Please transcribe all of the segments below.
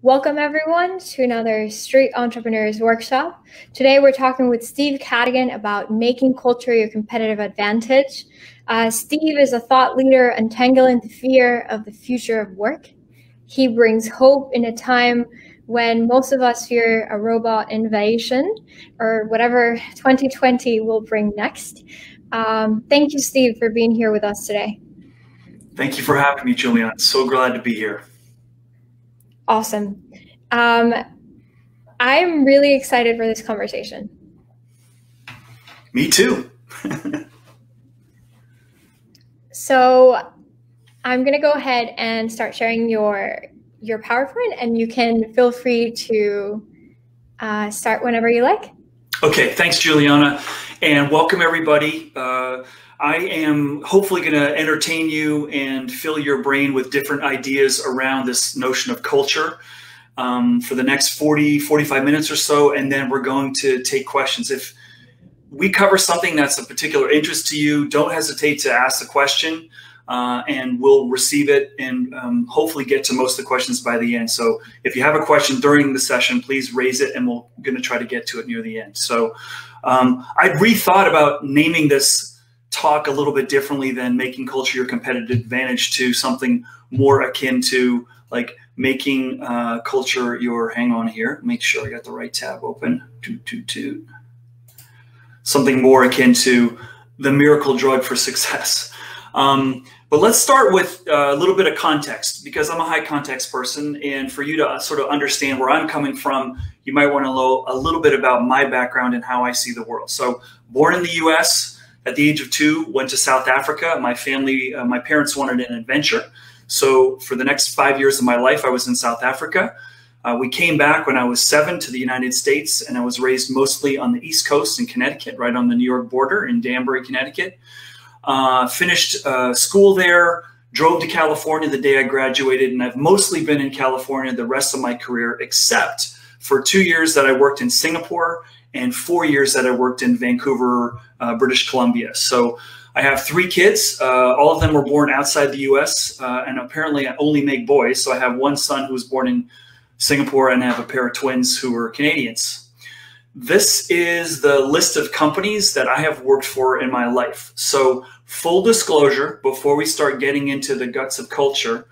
Welcome everyone to another Street Entrepreneurs Workshop. Today we're talking with Steve Cadigan about making culture your competitive advantage. Steve is a thought leader untangling the fear of the future of work. He brings hope in a time when most of us fear a robot invasion or whatever 2020 will bring next. Thank you, Steve, for being here with us today. Thank you for having me, Julian. So glad to be here. Awesome. I'm really excited for this conversation. Me too. So I'm going to go ahead and start sharing your PowerPoint, and you can feel free to start whenever you like. Okay, thanks, Juliana, and welcome everybody. I am hopefully going to entertain you and fill your brain with different ideas around this notion of culture for the next 45 minutes or so, and then we're going to take questions. If we cover something that's of particular interest to you, don't hesitate to ask the question, and we'll receive it and hopefully get to most of the questions by the end. So if you have a question during the session, please raise it, and we're going to try to get to it near the end. So I rethought about naming this talk a little bit differently than making culture your competitive advantage to something more akin to like making culture your, hang on here, make sure I got the right tab open, something more akin to the miracle drug for success. But let's start with a little bit of context, because I'm a high context person, and for you to sort of understand where I'm coming from, you might want to know a little bit about my background and how I see the world. So born in the US, at the age of 2, went to South Africa. My family, my parents wanted an adventure. So for the next 5 years of my life, I was in South Africa. We came back when I was 7 to the United States, and I was raised mostly on the East Coast in Connecticut, right on the New York border in Danbury, Connecticut. Finished school there, drove to California the day I graduated, and I've mostly been in California the rest of my career, except for 2 years that I worked in Singapore and 4 years that I worked in Vancouver, British Columbia. So I have 3 kids. All of them were born outside the US, and apparently I only make boys. So I have one son who was born in Singapore, and I have a pair of twins who are Canadians. This is the list of companies that I have worked for in my life. So full disclosure, before we start getting into the guts of culture,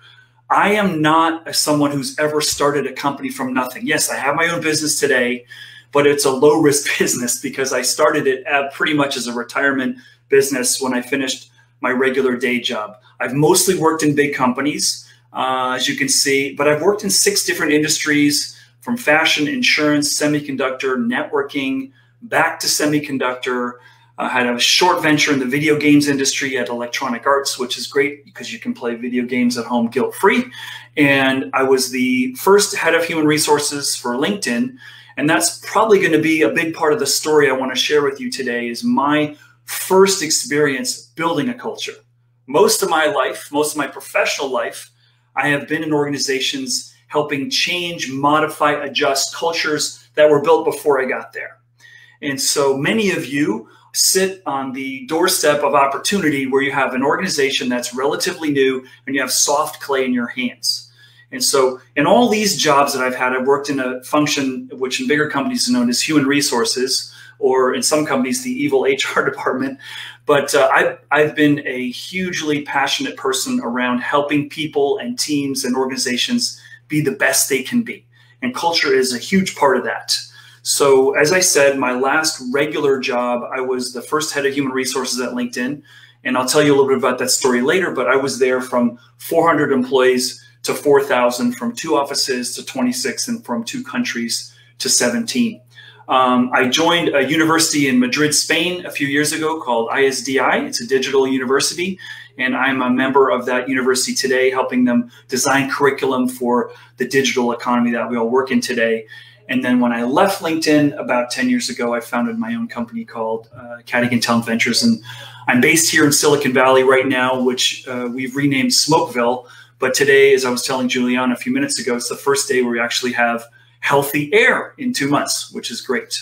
I am not someone who's ever started a company from nothing. Yes, I have my own business today, but it's a low risk business because I started it pretty much as a retirement business when I finished my regular day job. I've mostly worked in big companies, as you can see, but I've worked in 6 different industries, from fashion, insurance, semiconductor, networking, back to semiconductor. I had a short venture in the video games industry at Electronic Arts, which is great because you can play video games at home guilt-free. And I was the first head of human resources for LinkedIn. And that's probably going to be a big part of the story I want to share with you today, is my first experience building a culture. Most of my life, most of my professional life, I have been in organizations helping change, modify, adjust cultures that were built before I got there. And so many of you sit on the doorstep of opportunity where you have an organization that's relatively new and you have soft clay in your hands. And so in all these jobs that I've had, I've worked in a function which in bigger companies is known as human resources, or in some companies, the evil HR department. But I've been a hugely passionate person around helping people and teams and organizations be the best they can be. And culture is a huge part of that. So as I said, my last regular job, I was the first head of human resources at LinkedIn. And I'll tell you a little bit about that story later, but I was there from 400 employees to 4,000, from 2 offices to 26, and from 2 countries to 17. I joined a university in Madrid, Spain a few years ago called ISDI. It's a digital university, and I'm a member of that university today, helping them design curriculum for the digital economy that we all work in today. And then when I left LinkedIn about 10 years ago, I founded my own company called Cadigan Talent Ventures. And I'm based here in Silicon Valley right now, which we've renamed Smokeville. But today, as I was telling Juliana a few minutes ago, it's the first day where we actually have healthy air in 2 months, which is great.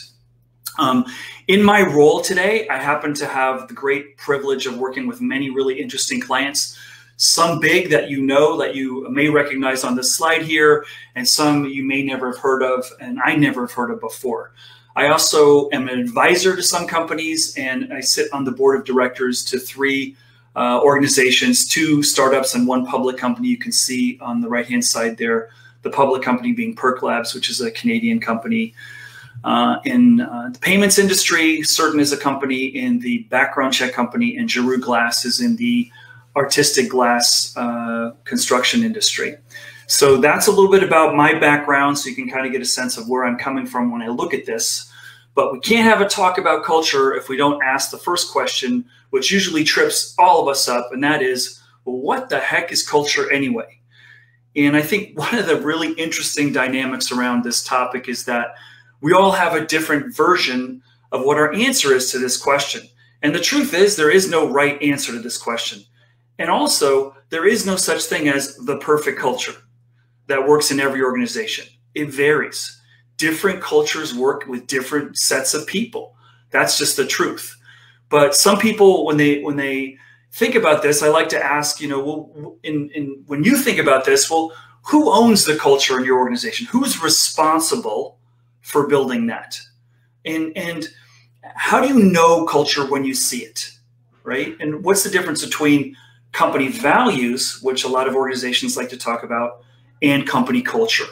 In my role today, I happen to have the great privilege of working with many really interesting clients. some big that you know, that you may recognize on this slide here, and some you may never have heard of, and I never have heard of before. I also am an advisor to some companies, and I sit on the board of directors to 3 organizations, 2 startups and 1 public company. You can see on the right-hand side there, the public company being Perk Labs, which is a Canadian company in the payments industry. Certain is a company in the background check company, and Giroux Glass is in the artistic glass construction industry. So that's a little bit about my background, so you can kind of get a sense of where I'm coming from when I look at this. But we can't have a talk about culture if we don't ask the first question, which usually trips all of us up, and that is, well, what the heck is culture anyway? And I think one of the really interesting dynamics around this topic is that we all have a different version of what our answer is to this question. And the truth is, there is no right answer to this question. And also, there is no such thing as the perfect culture that works in every organization. It varies. Different cultures work with different sets of people. That's just the truth. But some people, when they think about this, I like to ask, well, when you think about this, well, who owns the culture in your organization? Who's responsible for building that? And how do you know culture when you see it, right? And what's the difference between company values, which a lot of organizations like to talk about, and company culture?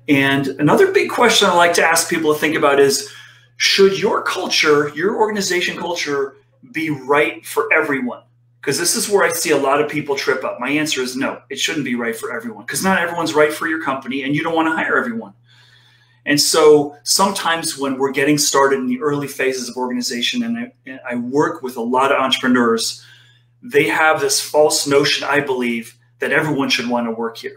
And another big question I like to ask people to think about is, should your culture, your organization culture, be right for everyone? Because this is where I see a lot of people trip up. My answer is no, it shouldn't be right for everyone, because not everyone's right for your company, and you don't want to hire everyone. And so sometimes when we're getting started in the early phases of organization, and I work with a lot of entrepreneurs, they have this false notion, I believe, that everyone should want to work here.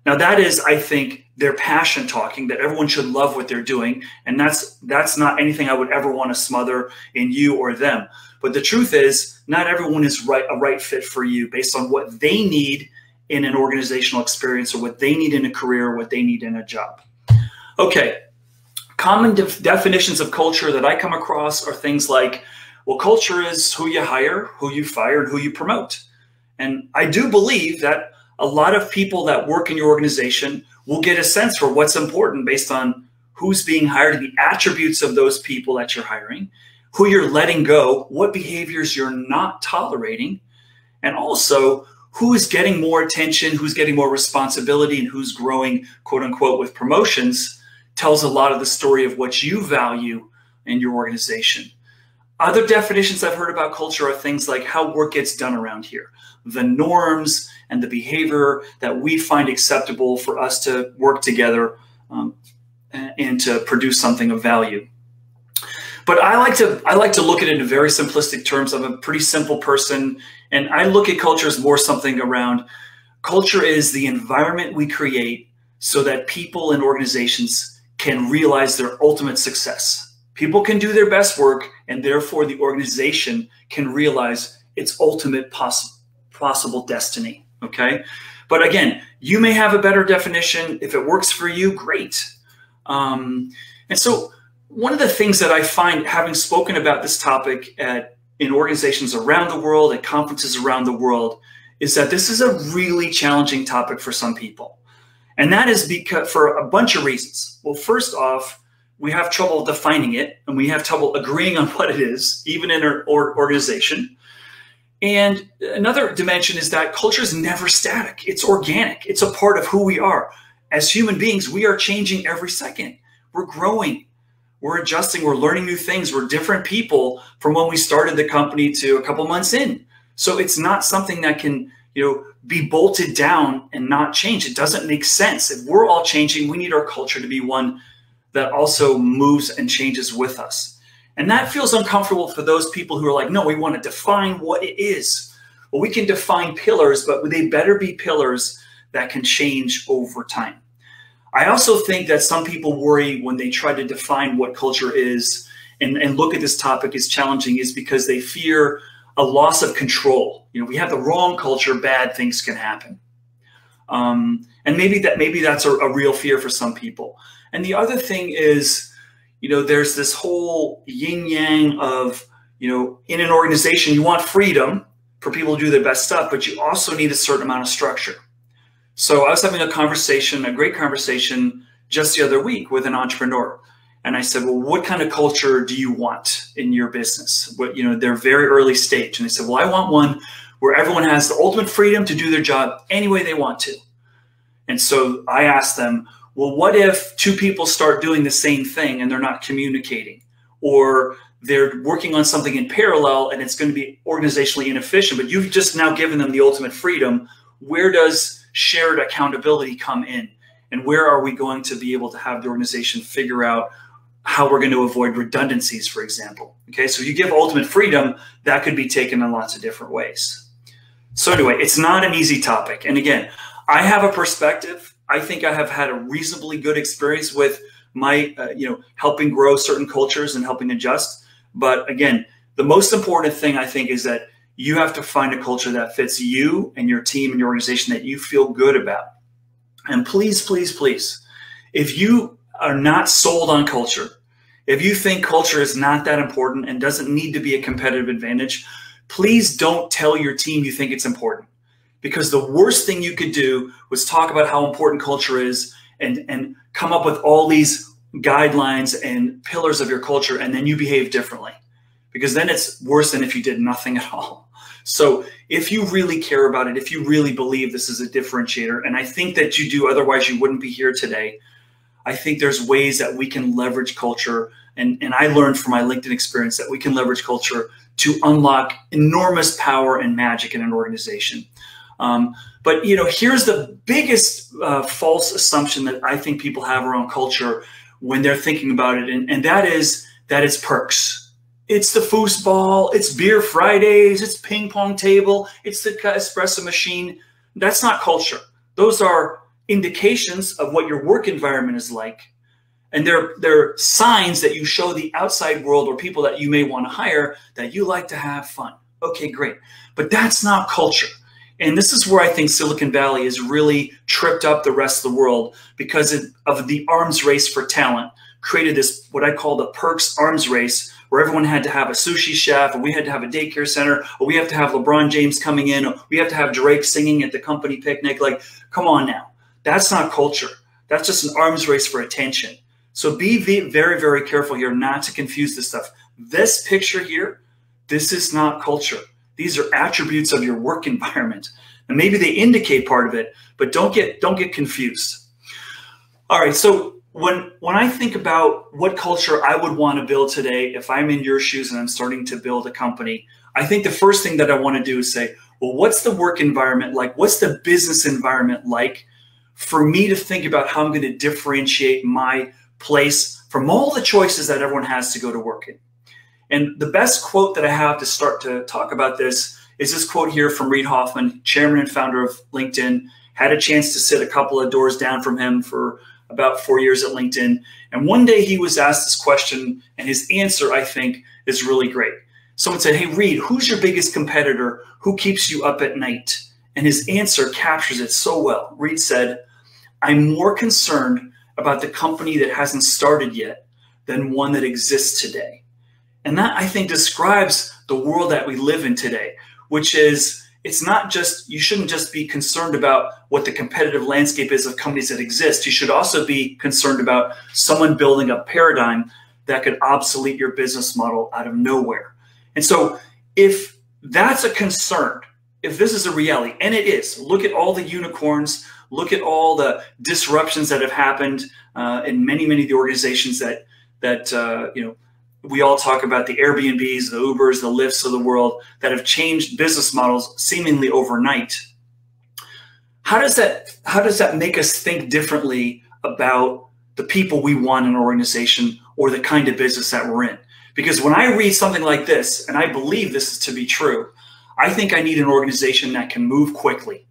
Now that is, I think, their passion talking, that everyone should love what they're doing. And that's not anything I would ever want to smother in you or them. But the truth is, not everyone is a right fit for you based on what they need in an organizational experience, or what they need in a career, or what they need in a job. Okay, common definitions of culture that I come across are things like, well, culture is who you hire, who you fire, and who you promote. And I do believe that a lot of people that work in your organization will get a sense for what's important based on who's being hired, the attributes of those people that you're hiring, who you're letting go, what behaviors you're not tolerating, and also who is getting more attention, who's getting more responsibility, and who's growing, quote unquote, with promotions, tells a lot of the story of what you value in your organization. Other definitions I've heard about culture are things like how work gets done around here, the norms and the behavior that we find acceptable for us to work together and to produce something of value. But I like to look at it in very simplistic terms. I'm a pretty simple person, and I look at culture as more something around, culture is the environment we create so that people and organizations can realize their ultimate success. People can do their best work, and therefore the organization can realize its ultimate possible destiny, okay? But again, you may have a better definition. If it works for you, great. And so one of the things that I find, having spoken about this topic in organizations around the world, at conferences around the world, is that this is a really challenging topic for some people. And that is because for a bunch of reasons. Well, first off, we have trouble defining it, and we have trouble agreeing on what it is, even in our organization. And another dimension is that culture is never static. It's organic. It's a part of who we are. As human beings, we are changing every second. We're growing. We're adjusting. We're learning new things. We're different people from when we started the company to a couple months in. So it's not something that can, be bolted down and not change. It doesn't make sense. If we're all changing, we need our culture to be one that also moves and changes with us. And that feels uncomfortable for those people who are like, no, we want to define what it is. Well, we can define pillars, but they better be pillars that can change over time. I also think that some people worry when they try to define what culture is and look at this topic as challenging, is because they fear a loss of control. We have the wrong culture, bad things can happen. And maybe that's a real fear for some people. And the other thing is, there's this whole yin yang of, in an organization, you want freedom, for people to do their best stuff, but you also need a certain amount of structure. So I was having a conversation, a great conversation just the other week with an entrepreneur. And I said, well, what kind of culture do you want in your business? What, they're very early stage. And they said, well, I want one where everyone has the ultimate freedom to do their job any way they want to. And so I asked them, well, what if two people start doing the same thing and they're not communicating, or they're working on something in parallel and it's going to be organizationally inefficient, but you've just now given them the ultimate freedom? Where does shared accountability come in? And where are we going to be able to have the organization figure out how we're going to avoid redundancies, for example? Okay, so you give ultimate freedom, that could be taken in lots of different ways. So anyway, it's not an easy topic. And again, I have a perspective. I think I have had a reasonably good experience with my, helping grow certain cultures and helping adjust. But again, the most important thing I think is that you have to find a culture that fits you and your team and your organization that you feel good about. And please, please, please, if you are not sold on culture, if you think culture is not that important and doesn't need to be a competitive advantage, please don't tell your team you think it's important. Because the worst thing you could do was talk about how important culture is and come up with all these guidelines and pillars of your culture, and then you behave differently. Because then it's worse than if you did nothing at all. So if you really care about it, if you really believe this is a differentiator, and I think that you do, otherwise you wouldn't be here today, I think there's ways that we can leverage culture. And I learned from my LinkedIn experience that we can leverage culture to unlock enormous power and magic in an organization. But here's the biggest false assumption that I think people have around culture when they're thinking about it, and that is that it's perks. It's the foosball, it's beer Fridays, it's ping pong table, it's the espresso machine. That's not culture. Those are indications of what your work environment is like. And they're signs that you show the outside world or people that you may want to hire that you like to have fun. Okay, great. But that's not culture. And this is where I think Silicon Valley has really tripped up the rest of the world because of the arms race for talent, created this, what I call the perks arms race, where everyone had to have a sushi chef, or we had to have a daycare center, or we have to have LeBron James coming in, or we have to have Drake singing at the company picnic. Like, come on now. That's not culture. That's just an arms race for attention. So be very, very careful here not to confuse this stuff. This picture here, this is not culture. These are attributes of your work environment. And maybe they indicate part of it, but don't get confused. All right, so when I think about what culture I would want to build today, if I'm in your shoes and I'm starting to build a company, I think the first thing that I want to do is say, well, what's the work environment like? What's the business environment like for me to think about how I'm going to differentiate my place from all the choices that everyone has to go to work in? And the best quote that I have to start to talk about this is this quote here from Reid Hoffman, chairman and founder of LinkedIn. Had a chance to sit a couple of doors down from him for about 4 years at LinkedIn. And one day he was asked this question, and his answer, I think, is really great. Someone said, hey, Reid, who's your biggest competitor? Who keeps you up at night? And his answer captures it so well. Reid said, I'm more concerned about the company that hasn't started yet than one that exists today. And that, I think, describes the world that we live in today, which is, it's not just, you shouldn't just be concerned about what the competitive landscape is of companies that exist. You should also be concerned about someone building a paradigm that could obsolete your business model out of nowhere. And so if that's a concern, if this is a reality, and it is, look at all the unicorns, look at all the disruptions that have happened in many of the organizations that we all talk about, the Airbnbs, the Ubers, the Lyfts of the world that have changed business models seemingly overnight. How does that make us think differently about the people we want in an organization or the kind of business that we're in? Because when I read something like this, and I believe this is to be true, I think I need an organization that can move quickly,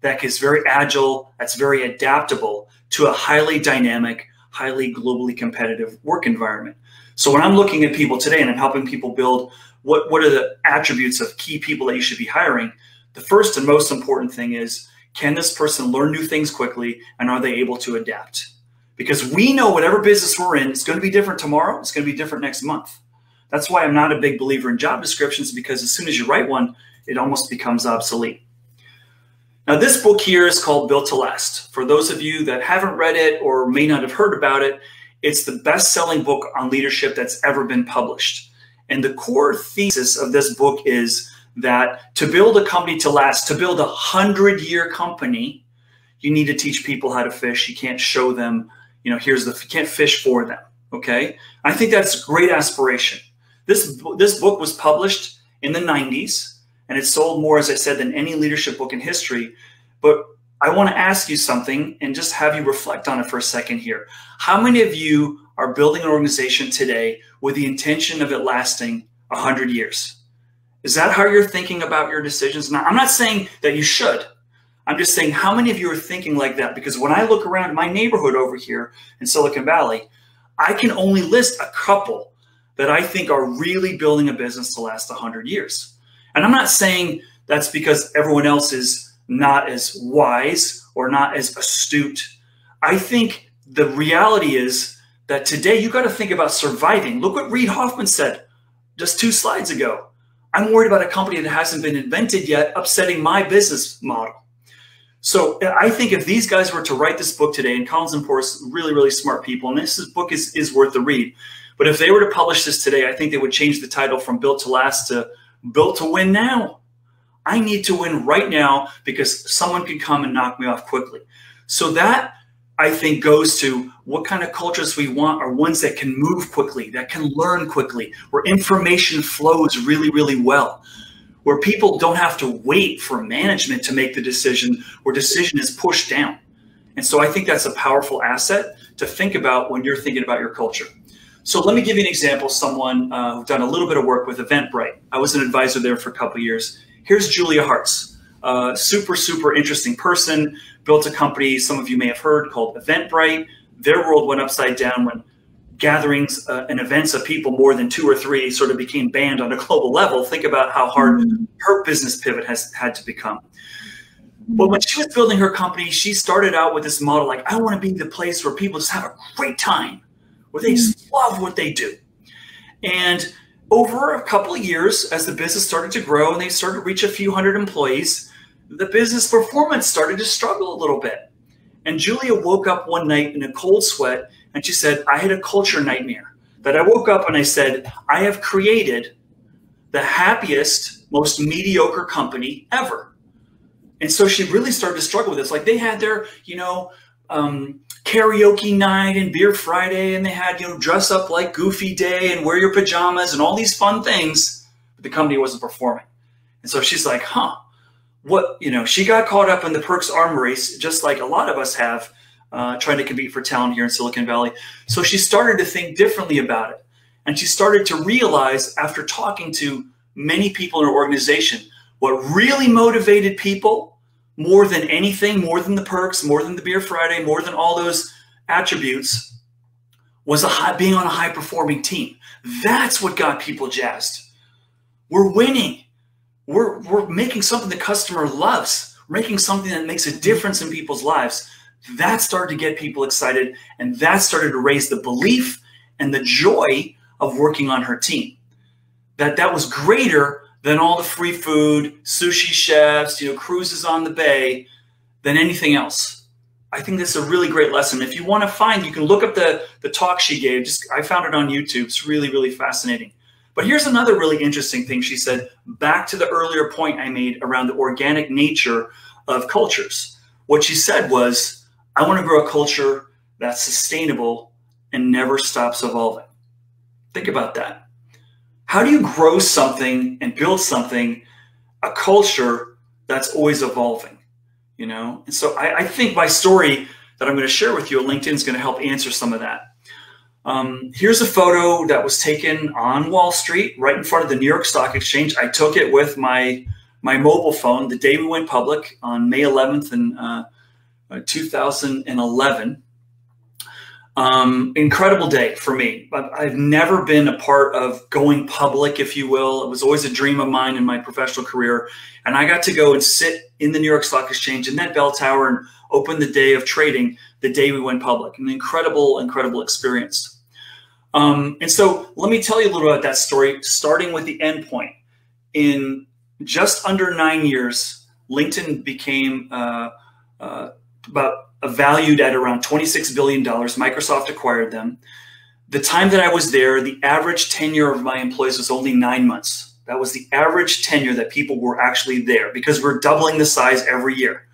that is very agile, that's very adaptable to a highly dynamic, highly globally competitive work environment. So when I'm looking at people today and I'm helping people build what are the attributes of key people that you should be hiring, the first and most important thing is, can this person learn new things quickly, and are they able to adapt? Because we know whatever business we're in, it's going to be different tomorrow, it's going to be different next month. That's why I'm not a big believer in job descriptions, because as soon as you write one, it almost becomes obsolete. Now, this book here is called Built to Last. For those of you that haven't read it or may not have heard about it, it's the best-selling book on leadership that's ever been published. And the core thesis of this book is that to build a company to last, to build a 100-year company, you need to teach people how to fish. You can't show them, you can't fish for them, okay? I think that's great aspiration. This book was published in the 90s. And it sold more, as I said, than any leadership book in history. But I want to ask you something and just have you reflect on it for a second here. How many of you are building an organization today with the intention of it lasting 100 years? Is that how you're thinking about your decisions? Now, I'm not saying that you should. I'm just saying how many of you are thinking like that? Because when I look around my neighborhood over here in Silicon Valley, I can only list a couple that I think are really building a business to last 100 years. And I'm not saying that's because everyone else is not as wise or not as astute. I think the reality is that today you got to think about surviving. Look what Reid Hoffman said just 2 slides ago. I'm worried about a company that hasn't been invented yet upsetting my business model. So I think if these guys were to write this book today, and Collins and Porras, really, really smart people, and this book is worth the read. But if they were to publish this today, I think they would change the title from Built to Last to Built to Win Now. I need to win right now because someone can come and knock me off quickly. So that, I think, goes to what kind of cultures we want are ones that can move quickly, that can learn quickly, where information flows really, really well, where people don't have to wait for management to make the decision, where decision is pushed down. And so I think that's a powerful asset to think about when you're thinking about your culture. So let me give you an example of someone who's done a little bit of work with Eventbrite. I was an advisor there for a couple of years. Here's Julia Hartz, super, super interesting person, built a company some of you may have heard called Eventbrite. Their world went upside down when gatherings and events of people more than 2 or 3 sort of became banned on a global level. Think about how hard her business pivot has had to become. But when she was building her company, she started out with this model like, I want to be the place where people just have a great time, where they just love what they do. And over a couple of years, as the business started to grow and they started to reach a few hundred employees, the business performance started to struggle a little bit. And Julia woke up one night in a cold sweat and she said, I had a culture nightmare. That I woke up and I said, I have created the happiest, most mediocre company ever. And so she really started to struggle with this. Like they had their, karaoke night and beer Friday, and they had, dress up like Goofy Day and wear your pajamas and all these fun things, but the company wasn't performing. And so she's like, she got caught up in the perks arm race, just like a lot of us have, trying to compete for talent here in Silicon Valley. So she started to think differently about it. And she started to realize after talking to many people in her organization, what really motivated people more than anything, more than the perks, more than the beer Friday, more than all those attributes, was being on a high-performing team. That's what got people jazzed. We're winning. We're making something the customer loves. We're making something that makes a difference in people's lives. That started to get people excited, and that started to raise the belief and the joy of working on her team. That was greater than all the free food, sushi chefs, cruises on the bay, than anything else. I think this is a really great lesson. If you want to find, you can look up the talk she gave. I found it on YouTube. It's really, really fascinating. But here's another really interesting thing she said, back to the earlier point I made around the organic nature of cultures. What she said was, I want to grow a culture that's sustainable and never stops evolving. Think about that. How do you grow something and build something, a culture that's always evolving, And so I think my story that I'm going to share with you on LinkedIn is going to help answer some of that. Here's a photo that was taken on Wall Street, right in front of the New York Stock Exchange. I took it with my mobile phone the day we went public on May 11th in 2011. Incredible day for me. I've never been a part of going public, if you will. It was always a dream of mine in my professional career. And I got to go and sit in the New York Stock Exchange in that bell tower and open the day of trading the day we went public. An incredible, incredible experience. And so let me tell you a little about that story, starting with the end point. In just under 9 years, LinkedIn became valued at around $26 billion. Microsoft acquired them. The time that I was there, the average tenure of my employees was only 9 months. That was the average tenure that people were actually there, because we're doubling the size every year.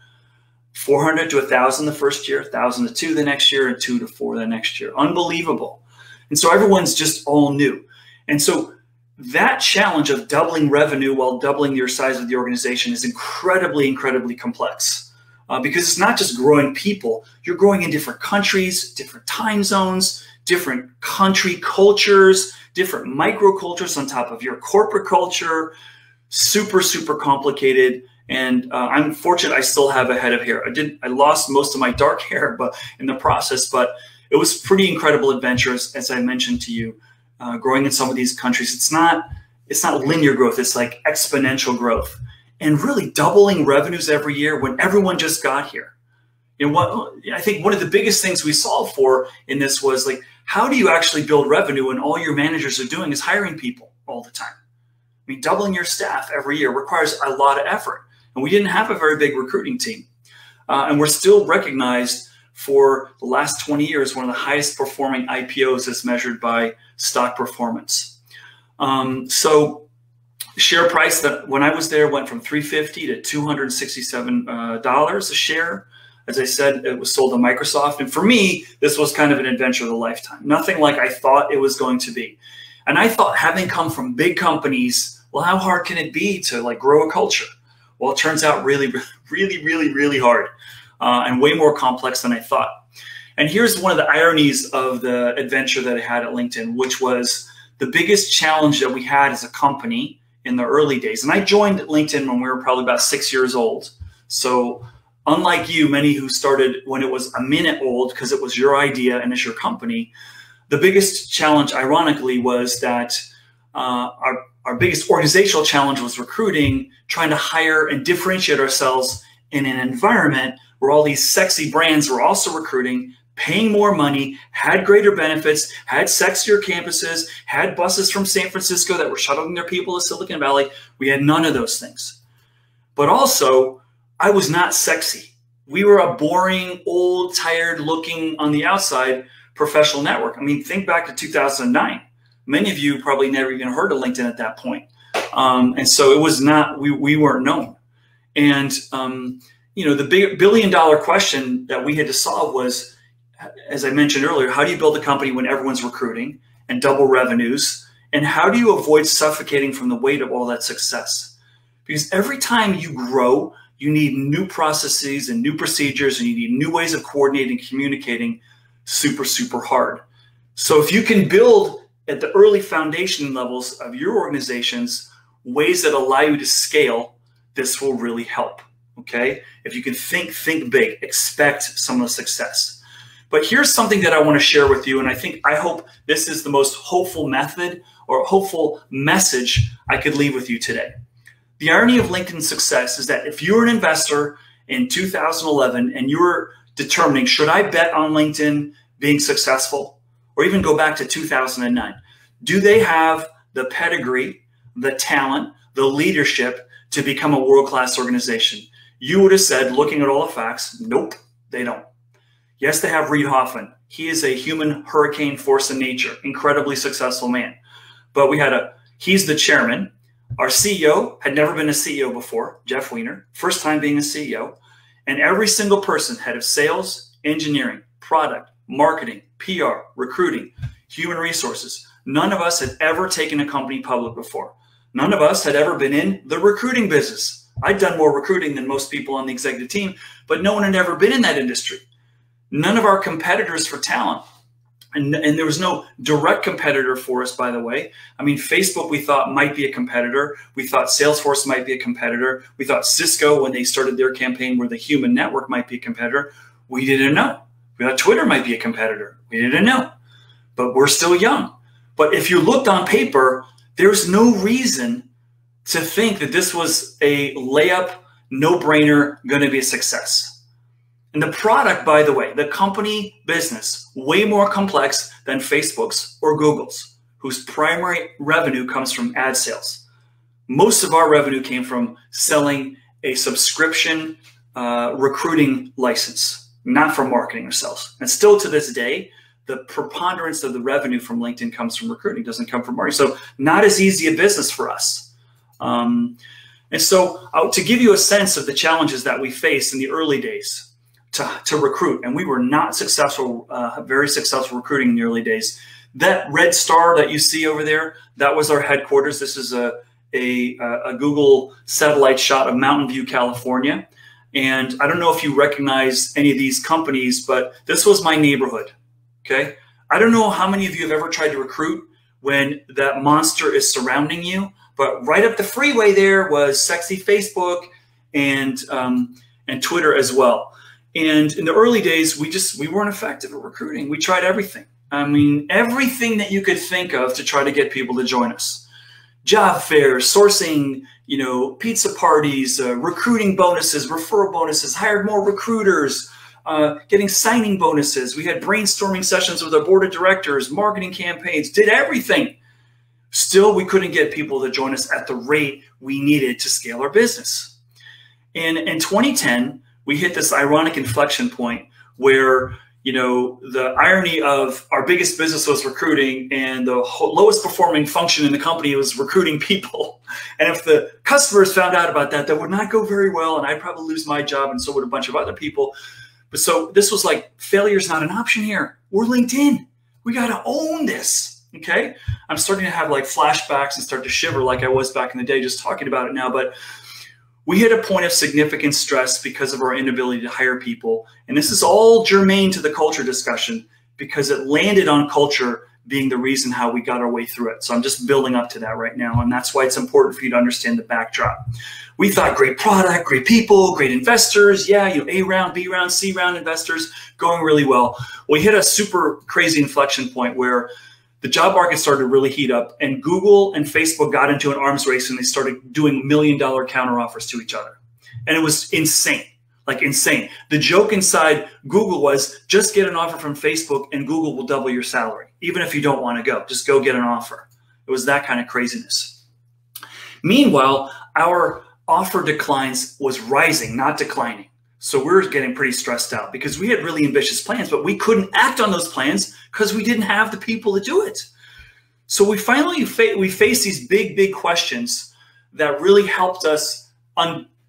400 to 1,000 the first year, 1,000 to 2 the next year, and 2 to 4 the next year. Unbelievable. And so everyone's just all new. And so that challenge of doubling revenue while doubling your size of the organization is incredibly, incredibly complex, because it's not just growing people. You're growing in different countries, different time zones, different country cultures, different microcultures on top of your corporate culture. Super, super complicated. And I'm fortunate I still have a head of hair. I lost most of my dark hair in the process, but it was pretty incredible adventures, as I mentioned to you, growing in some of these countries. It's not linear growth. It's like exponential growth, and really doubling revenues every year when everyone just got here. I think one of the biggest things we solved for in this was, like, how do you actually build revenue when all your managers are doing is hiring people all the time? I mean, doubling your staff every year requires a lot of effort. And we didn't have a very big recruiting team. And we're still recognized for the last 20 years, one of the highest performing IPOs as measured by stock performance. So share price that when I was there went from $350 to $267 a share. As I said, it was sold to Microsoft. And for me, this was kind of an adventure of a lifetime. Nothing like I thought it was going to be. And I thought, having come from big companies, well, how hard can it be to like grow a culture? Well, it turns out really, really, really, really hard, and way more complex than I thought. And here's one of the ironies of the adventure that I had at LinkedIn, which was the biggest challenge that we had as a company in the early days. And I joined LinkedIn when we were probably about 6 years old. So unlike you, many who started when it was a minute old because it was your idea and it's your company, the biggest challenge, ironically, was that our biggest organizational challenge was recruiting, trying to hire and differentiate ourselves in an environment where all these sexy brands were also recruiting, paying more money, had greater benefits, had sexier campuses, had buses from San Francisco that were shuttling their people to Silicon Valley. We had none of those things. But also, I was not sexy. We were a boring, old, tired looking on the outside professional network. I mean, think back to 2009. Many of you probably never even heard of LinkedIn at that point. And so it was not, we weren't known. And, the big billion-dollar question that we had to solve was, as I mentioned earlier, how do you build a company when everyone's recruiting and double revenues? And how do you avoid suffocating from the weight of all that success? Because every time you grow, you need new processes and new procedures, and you need new ways of coordinating, communicating super, super hard. So if you can build at the early foundation levels of your organizations ways that allow you to scale, this will really help, okay? If you can think big, expect some of the success. But here's something that I want to share with you, and I hope this is the most hopeful method or hopeful message I could leave with you today. The irony of LinkedIn success is that if you're an investor in 2011 and you're determining, should I bet on LinkedIn being successful? Or even go back to 2009. Do they have the pedigree, the talent, the leadership to become a world-class organization? You would have said, looking at all the facts, nope, they don't. Yes, they have Reid Hoffman. He is a human hurricane force in nature, incredibly successful man. But he's the chairman. Our CEO had never been a CEO before, Jeff Weiner, first time being a CEO. And every single person, head of sales, engineering, product, marketing, PR, recruiting, human resources. None of us had ever taken a company public before. None of us had ever been in the recruiting business. I'd done more recruiting than most people on the executive team, but no one had ever been in that industry. None of our competitors for talent. And there was no direct competitor for us, by the way. I mean, Facebook, we thought might be a competitor. We thought Salesforce might be a competitor. We thought Cisco, when they started their campaign where the human network might be a competitor. We didn't know. We thought Twitter might be a competitor. We didn't know, but we're still young. But if you looked on paper, there's no reason to think that this was a layup, no-brainer, going to be a success. And the product, by the way, the company business, way more complex than Facebook's or Google's, whose primary revenue comes from ad sales. most of our revenue came from selling a subscription recruiting license, not from marketing ourselves. And still to this day, the preponderance of the revenue from LinkedIn comes from recruiting, doesn't come from marketing. So not as easy a business for us. And so to give you a sense of the challenges that we faced in the early days to recruit, and we were not successful, very successful recruiting in the early days. That red star that you see over there, that was our headquarters. This is a Google satellite shot of Mountain View, California. And I don't know if you recognize any of these companies, but this was my neighborhood. Okay. I don't know how many of you have ever tried to recruit when that monster is surrounding you, but right up the freeway there was sexy Facebook and Twitter as well. And in the early days, we weren't effective at recruiting. We tried everything. I mean, everything that you could think of to try to get people to join us. Job fairs, sourcing, pizza parties, recruiting bonuses, referral bonuses, hired more recruiters, getting signing bonuses. We had brainstorming sessions with our board of directors, marketing campaigns, did everything. Still, we couldn't get people to join us at the rate we needed to scale our business. And in 2010, we hit this ironic inflection point where, the irony of our biggest business was recruiting and the lowest performing function in the company was recruiting people. And if the customers found out about that, that would not go very well. And I'd probably lose my job, and so would a bunch of other people. But so this was like, failure's not an option here. We're LinkedIn. We got to own this. Okay. I'm starting to have like flashbacks and start to shiver like I was back in the day just talking about it now. But we hit a point of significant stress because of our inability to hire people. And this is all germane to the culture discussion because it landed on culture being the reason how we got our way through it. So I'm just building up to that right now. And that's why it's important for you to understand the backdrop. We thought great product, great people, great investors. Yeah, A round, B round, C round investors going really well. We hit a super crazy inflection point where the job market started to really heat up, and Google and Facebook got into an arms race and they started doing $1 million counteroffers to each other. And it was insane, like insane. The joke inside Google was just get an offer from Facebook and Google will double your salary. Even if you don't want to go, just go get an offer. It was that kind of craziness. Meanwhile, our offer declines was rising, not declining. So we were getting pretty stressed out because we had really ambitious plans, but we couldn't act on those plans because we didn't have the people to do it. So we finally faced these big questions that really helped us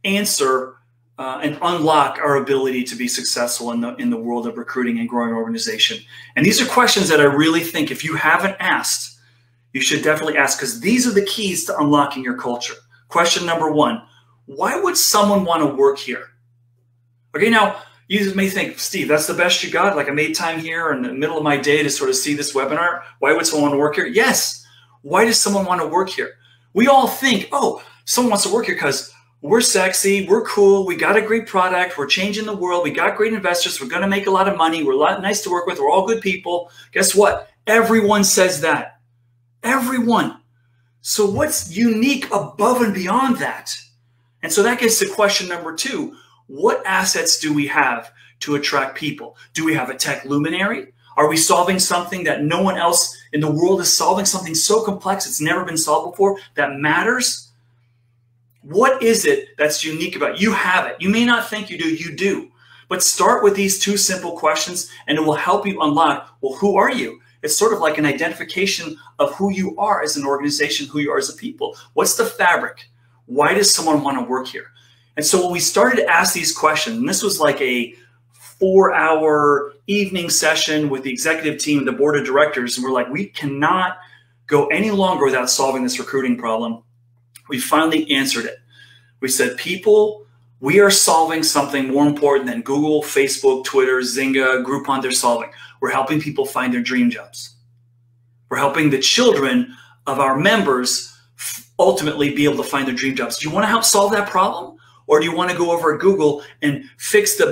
answer and unlock our ability to be successful in the world of recruiting and growing an organization. And these are questions that I really think if you haven't asked, you should definitely ask, because these are the keys to unlocking your culture. Question number one, why would someone want to work here? Okay, now you may think, Steve, that's the best you got? Like I made time here in the middle of my day to sort of see this webinar. Why would someone want to work here? Yes. Why does someone want to work here? We all think, oh, someone wants to work here because we're sexy, we're cool, we got a great product, we're changing the world, we got great investors, we're going to make a lot of money, we're nice to work with, we're all good people. Guess what? Everyone says that. Everyone. So what's unique above and beyond that? And so that gets to question number two. What assets do we have to attract people? Do we have a tech luminary? Are we solving something that no one else in the world is solving, something so complex it's never been solved before that matters? What is it that's unique about it? You have it. You may not think you do. But start with these two simple questions and it will help you unlock, well, who are you? It's sort of like an identification of who you are as an organization, who you are as a people. What's the fabric? Why does someone want to work here? And so when we started to ask these questions, and this was like a 4-hour evening session with the executive team, the board of directors, and we're like, we cannot go any longer without solving this recruiting problem. We finally answered it. We said, people, we are solving something more important than Google, Facebook, Twitter, Zynga, Groupon, they're solving. We're helping people find their dream jobs. We're helping the children of our members ultimately be able to find their dream jobs. Do you want to help solve that problem? Or do you want to go over at Google and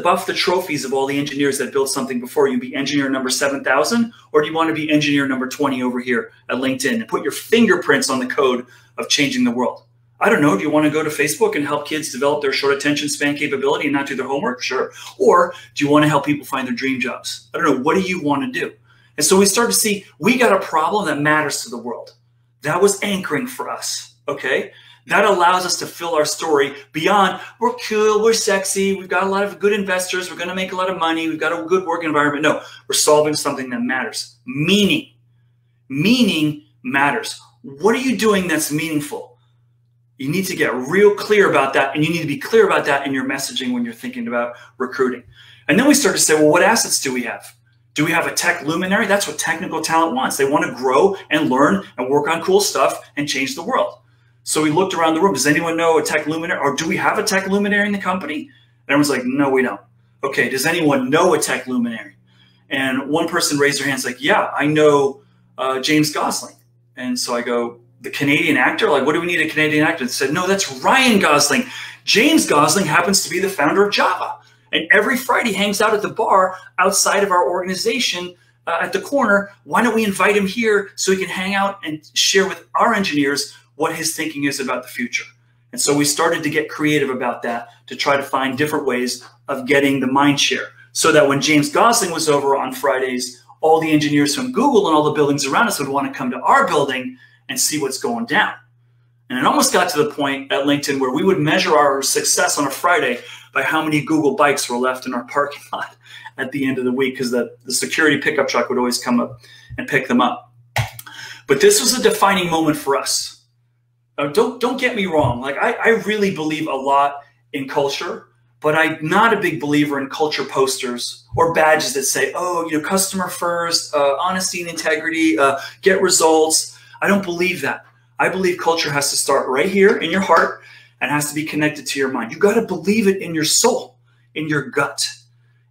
buff the trophies of all the engineers that built something before you, be engineer number 7,000? Or do you want to be engineer number 20 over here at LinkedIn and put your fingerprints on the code of changing the world? I don't know. Do you want to go to Facebook and help kids develop their short attention span capability and not do their homework? Sure. Or do you want to help people find their dream jobs? I don't know. What do you want to do? And so we started to see we got a problem that matters to the world. That was anchoring for us. Okay. That allows us to fill our story beyond, we're cool, we're sexy, we've got a lot of good investors, we're going to make a lot of money, we've got a good work environment. No, we're solving something that matters. Meaning matters. What are you doing that's meaningful? You need to get real clear about that, and you need to be clear about that in your messaging when you're thinking about recruiting. And then we start to say, well, what assets do we have? Do we have a tech luminary? That's what technical talent wants. They want to grow and learn and work on cool stuff and change the world. So we looked around the room. Does anyone know a tech luminary? Or do we have a tech luminary in the company? And everyone's like, no, we don't. Okay, does anyone know a tech luminary? And one person raised their hands like, yeah, I know James Gosling. And so I go, the Canadian actor? Like, what do we need a Canadian actor? They said, no, that's Ryan Gosling. James Gosling happens to be the founder of Java. And every Friday hangs out at the bar outside of our organization at the corner. Why don't we invite him here so he can hang out and share with our engineers what his thinking is about the future? And so we started to get creative about that to try to find different ways of getting the mind share, so that when James Gosling was over on Fridays, all the engineers from Google and all the buildings around us would want to come to our building and see what's going down. And it almost got to the point at LinkedIn where we would measure our success on a Friday by how many Google bikes were left in our parking lot at the end of the week, because the security pickup truck would always come up and pick them up. But this was a defining moment for us. Don't get me wrong. Like, I really believe a lot in culture, but I'm not a big believer in culture posters or badges that say, oh, customer first, honesty and integrity, get results. I don't believe that. I believe culture has to start right here in your heart and has to be connected to your mind. You got to believe it in your soul, in your gut.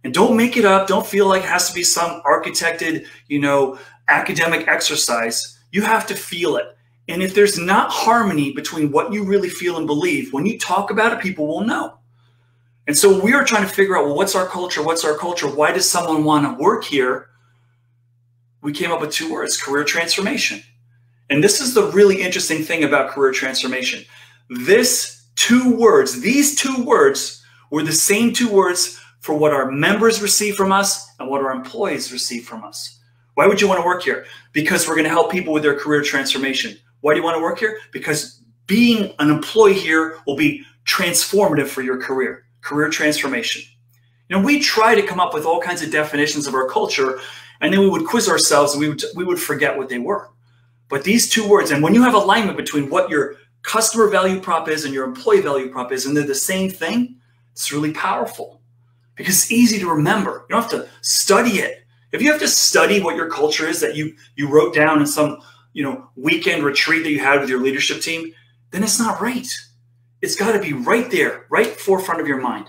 And don't make it up. Don't feel like it has to be some architected, academic exercise. You have to feel it. And if there's not harmony between what you really feel and believe, when you talk about it, people will know. And so we were trying to figure out, well, what's our culture? What's our culture? Why does someone want to work here? We came up with 2 words, career transformation. And this is the really interesting thing about career transformation. These 2 words were the same 2 words for what our members receive from us and what our employees receive from us. Why would you want to work here? Because we're going to help people with their career transformation. Why do you want to work here? Because being an employee here will be transformative for your career transformation. We try to come up with all kinds of definitions of our culture, and then we would quiz ourselves and we would forget what they were. But these 2 words, and when you have alignment between what your customer value prop is and your employee value prop is, and they're the same thing, it's really powerful because it's easy to remember. You don't have to study it. If you have to study what your culture is that you wrote down in some weekend retreat that you had with your leadership team, then it's not right. It's got to be right there, right forefront of your mind.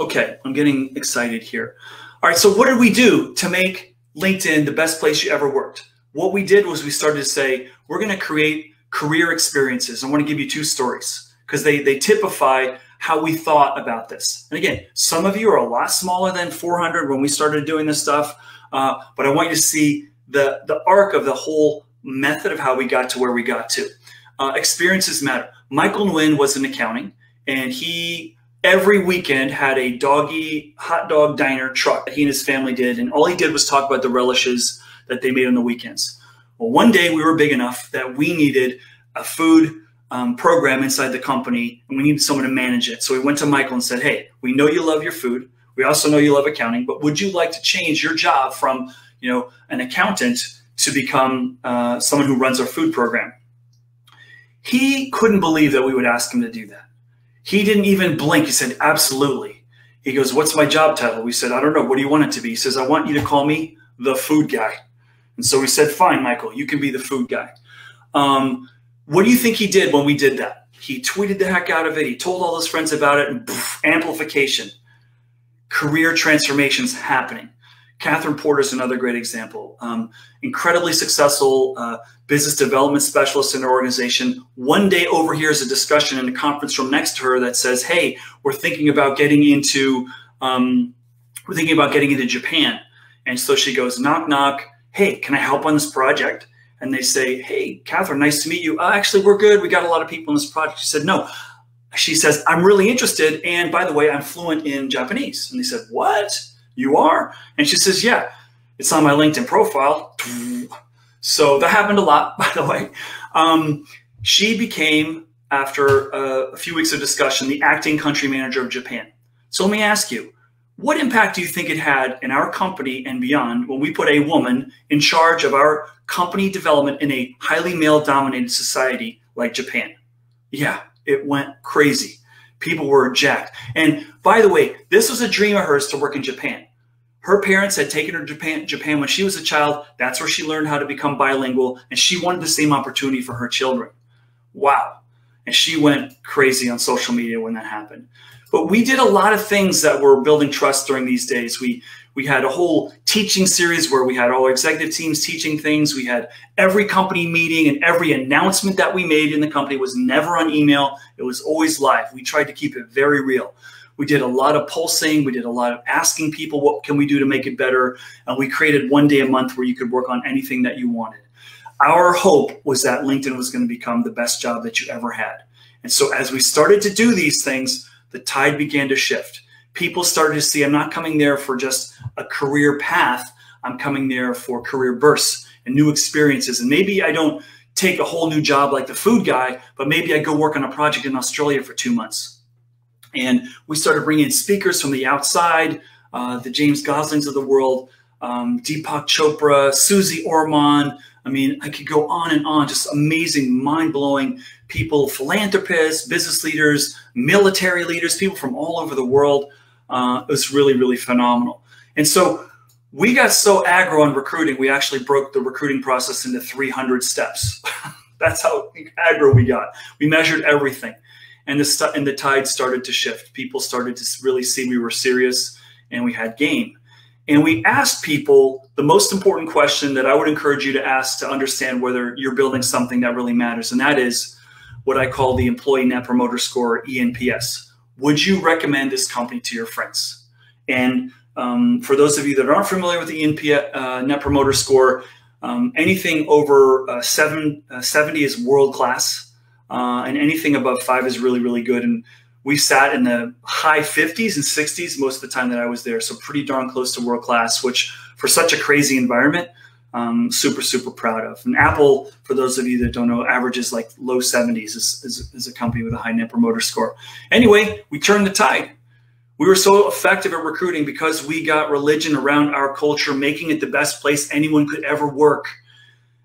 Okay, I'm getting excited here. All right, so what did we do to make LinkedIn the best place you ever worked? What we did was we started to say, we're going to create career experiences. I want to give you 2 stories because they typify how we thought about this. And again, some of you are a lot smaller than 400 when we started doing this stuff, but I want you to see the arc of the whole method of how we got to where we got to. Experiences matter. Michael Nguyen was in accounting, and he every weekend had a doggy hot dog diner truck that he and his family did, and all he did was talk about the relishes that they made on the weekends. Well, one day we were big enough that we needed a food program inside the company, and we needed someone to manage it. So we went to Michael and said, hey, we know you love your food. We also know you love accounting, but would you like to change your job from an accountant to become someone who runs our food program? He couldn't believe that we would ask him to do that. He didn't even blink. He said, absolutely. He goes, what's my job title? We said, I don't know. What do you want it to be? He says, I want you to call me the food guy. And so we said, fine, Michael, you can be the food guy. What do you think he did when we did that? He tweeted the heck out of it. He told all his friends about it, and poof, amplification. Career transformations happening. Catherine Porter is another great example. Incredibly successful business development specialist in her organization. One day overhears a discussion in the conference room next to her that says, hey, we're thinking about getting into Japan. And so she goes, knock, knock. Hey, can I help on this project? And they say, hey, Catherine, nice to meet you. Actually, we're good. We got a lot of people in this project. She said, no. She says, I'm really interested. And by the way, I'm fluent in Japanese. And they said, what? You are? And she says, yeah, it's on my LinkedIn profile. So that happened a lot, by the way. She became after a few weeks of discussion, the acting country manager of Japan. So let me ask you, what impact do you think it had in our company and beyond when we put a woman in charge of our company development in a highly male-dominated society like Japan? Yeah, it went crazy. People were jacked. And by the way, this was a dream of hers to work in Japan. Her parents had taken her to Japan when she was a child. That's where she learned how to become bilingual, and she wanted the same opportunity for her children. Wow. And she went crazy on social media when that happened. But we did a lot of things that were building trust during these days. We had a whole teaching series where we had all our executive teams teaching things. We had every company meeting, and every announcement that we made in the company was never on email. It was always live. We tried to keep it very real. We did a lot of pulsing. We did a lot of asking people, what can we do to make it better? And we created one day a month where you could work on anything that you wanted. Our hope was that LinkedIn was going to become the best job that you ever had. And so as we started to do these things, the tide began to shift. People started to see, I'm not coming there for just a career path. I'm coming there for career bursts and new experiences. And maybe I don't take a whole new job like the food guy, but maybe I go work on a project in Australia for 2 months. And we started bringing in speakers from the outside, the James Goslings of the world, Deepak Chopra, Susie Orman. I mean, I could go on and on, just amazing, mind-blowing people, philanthropists, business leaders, military leaders, people from all over the world. It was really, really phenomenal. And so we got so aggro on recruiting, we actually broke the recruiting process into 300 steps. That's how aggro we got. We measured everything. And the tide started to shift. People started to really see we were serious and we had game. And we asked people the most important question that I would encourage you to ask to understand whether you're building something that really matters. And that is what I call the Employee Net Promoter Score, ENPS. Would you recommend this company to your friends? And for those of you that aren't familiar with the ENPS Net Promoter Score, anything over 70 is world-class. And anything above 5 is really, really good. And we sat in the high 50s and 60s most of the time that I was there. So pretty darn close to world class, which for such a crazy environment, super, super proud of. And Apple, for those of you that don't know, averages like low 70s is a company with a high net promoter score. Anyway, we turned the tide. We were so effective at recruiting because we got religion around our culture, making it the best place anyone could ever work,